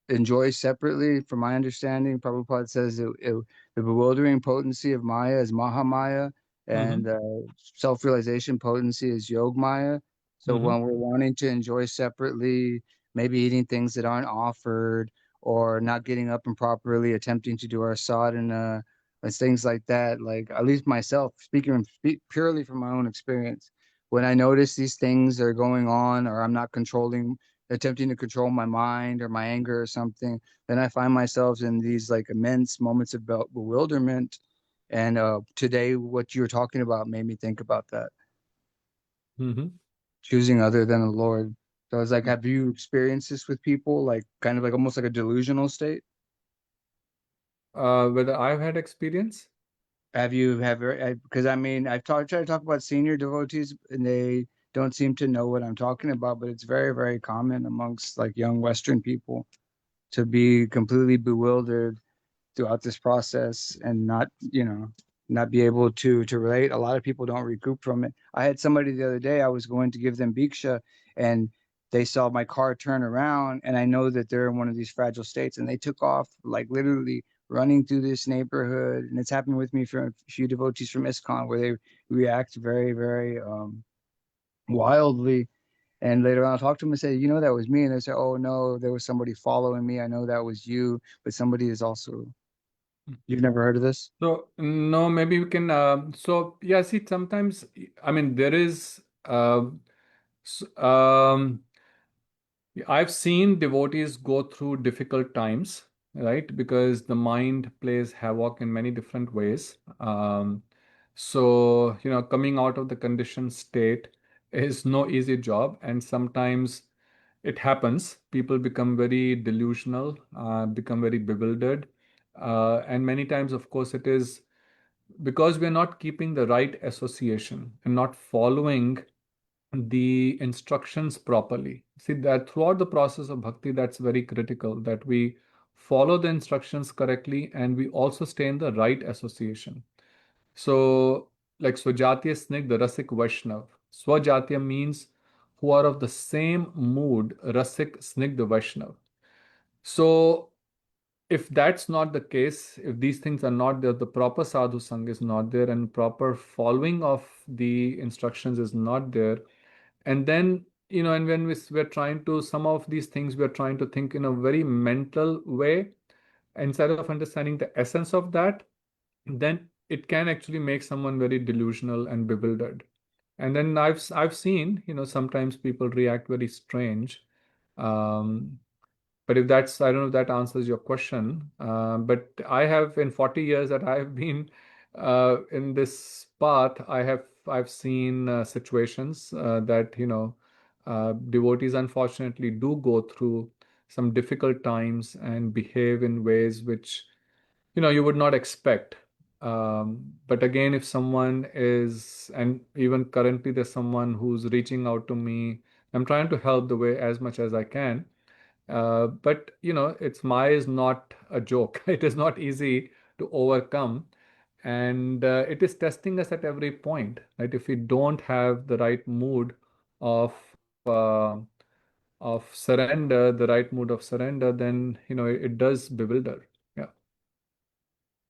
enjoy separately. From my understanding, Prabhupada says the bewildering potency of Maya is Mahamaya, and Mm-hmm. self-realization potency is Yog Maya. So Mm-hmm. when we're wanting to enjoy separately, maybe eating things that aren't offered, or not getting up and properly attempting to do our sadhana, and things like that, like at least myself, purely from my own experience, when I notice these things are going on, or I'm not attempting to control my mind or my anger or something, then I find myself in these like immense moments of bewilderment. And today, what you were talking about made me think about that, Mm-hmm. choosing other than the Lord. So I was like, have you experienced this with people, like kind of like almost like a delusional state? Whether I've had experience? Because I mean, tried to talk about senior devotees and they don't seem to know what I'm talking about, but it's very, very common amongst like young Western people to be completely bewildered throughout this process and not be able to relate. A lot of people don't recoup from it. I had somebody the other day, I was going to give them bhiksha, and they saw my car turn around, and I know that they're in one of these fragile states, and they took off like literally running through this neighborhood. And it's happened with me for a few devotees from ISKCON, where they react very, very wildly. And later on, I'll talk to them and say, that was me. And they say, oh, no, there was somebody following me. I know that was you, but somebody is also. You've never heard of this? So no, maybe we can. So yeah, see, sometimes I mean there is. S- um, I've seen devotees go through difficult times, right? Because the mind plays havoc in many different ways. So, coming out of the conditioned state is no easy job. And sometimes it happens. People become very delusional, become very bewildered. And many times, of course, it is because we're not keeping the right association and not following the instructions properly. See that throughout the process of bhakti, that's very critical that we follow the instructions correctly and we also stay in the right association. So, like Swajatiya Snigdha Rasik Vaishnav. Swajatiya means who are of the same mood, Rasik Snigdha Vaishnav. So, if that's not the case, if these things are not there, the proper sadhu sang is not there, and proper following of the instructions is not there, and then and when we're trying to some of these things, we're trying to think in a very mental way instead of understanding the essence of that, then it can actually make someone very delusional and bewildered. And then I've seen sometimes people react very strange. um, but if that's, I don't know if that answers your question. But I have, in 40 years that I've been in this path, I've seen situations that devotees unfortunately do go through some difficult times and behave in ways which you would not expect. But again, if someone is, and even currently there's someone who's reaching out to me, I'm trying to help the way as much as I can. But it's Maya is not a joke. It is not easy to overcome, and it is testing us at every point. Right? If we don't have the right mood of surrender, the right mood of surrender, then it does bewilder. Yeah.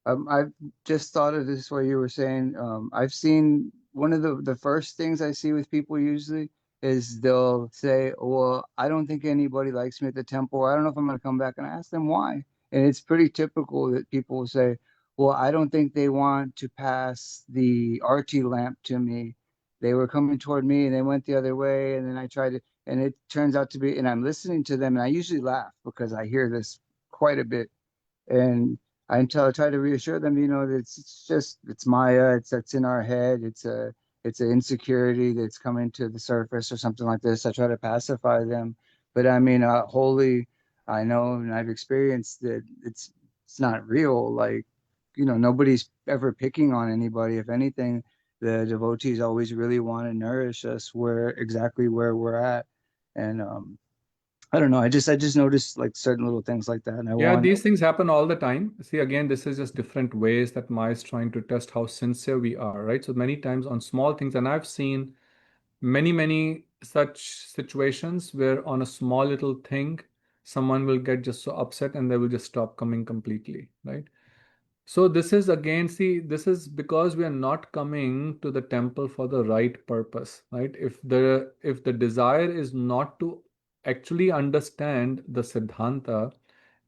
I've just thought of this what you were saying. I've seen one of the first things I see with people usually is they'll say, "Well, I don't think anybody likes me at the temple. I don't know if I'm going to come back." And I ask them why. And it's pretty typical that people will say, "Well, I don't think they want to pass the RT lamp to me. They were coming toward me and they went the other way, and then I tried to, and it turns out to be." And I'm listening to them, and I usually laugh because I hear this quite a bit, and I try to reassure them, that it's just it's Maya, that's in our head, it's an insecurity that's coming to the surface or something like this. I try to pacify them, but I mean, wholly, I know and I've experienced that it's not real. Like, nobody's ever picking on anybody. If anything, the devotees always really want to nourish us exactly where we're at, and I don't know. I just noticed like certain little things like that, and I Yeah, want. these things happen all the time. See, again, this is just different ways that Maya is trying to test how sincere we are, right? So many times on small things, and I've seen many, many such situations where on a small little thing, someone will get just so upset and they will just stop coming completely, right? So this is again, see, this is because we are not coming to the temple for the right purpose, right? If the desire is not to actually understand the Siddhanta,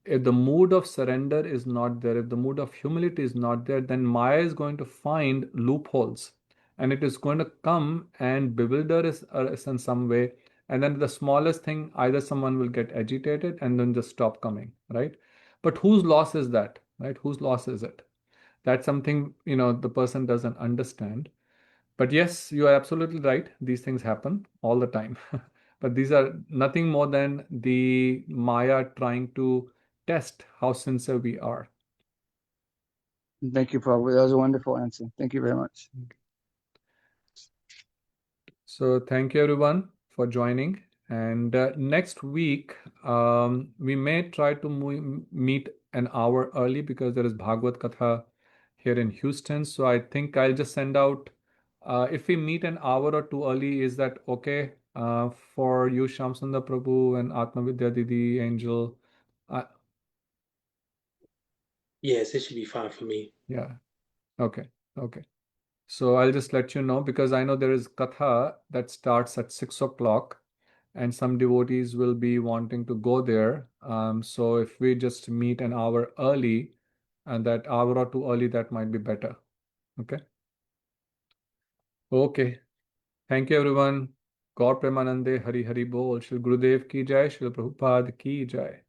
if the mood of surrender is not there, if the mood of humility is not there, then Maya is going to find loopholes and it is going to come and bewilder us in some way. And then the smallest thing, either someone will get agitated and then just stop coming, right? But whose loss is that, right? Whose loss is it? That's something, the person doesn't understand. But yes, you are absolutely right. These things happen all the time. But these are nothing more than the Maya trying to test how sincere we are. Thank you, Prabhu. That was a wonderful answer. Thank you very much. So thank you everyone for joining. And next week, we may try to meet an hour early because there is Bhagavad Katha here in Houston. So I think I'll just send out, if we meet an hour or two early, is that okay for you, Shamsundar Prabhu and Atma Vidya Didi, Angel? Uh, Yes, it should be fine for me. yeah, okay, okay. So I'll just let you know because I know there is Katha that starts at 6 o'clock and some devotees will be wanting to go there. So if we just meet an hour early and that hour or two early, that might be better. Okay. Okay. Thank you, everyone. Gaur Premanande Hari Hari Bol. Shri Gurudev ki jai. Shri Prabhupada ki jai.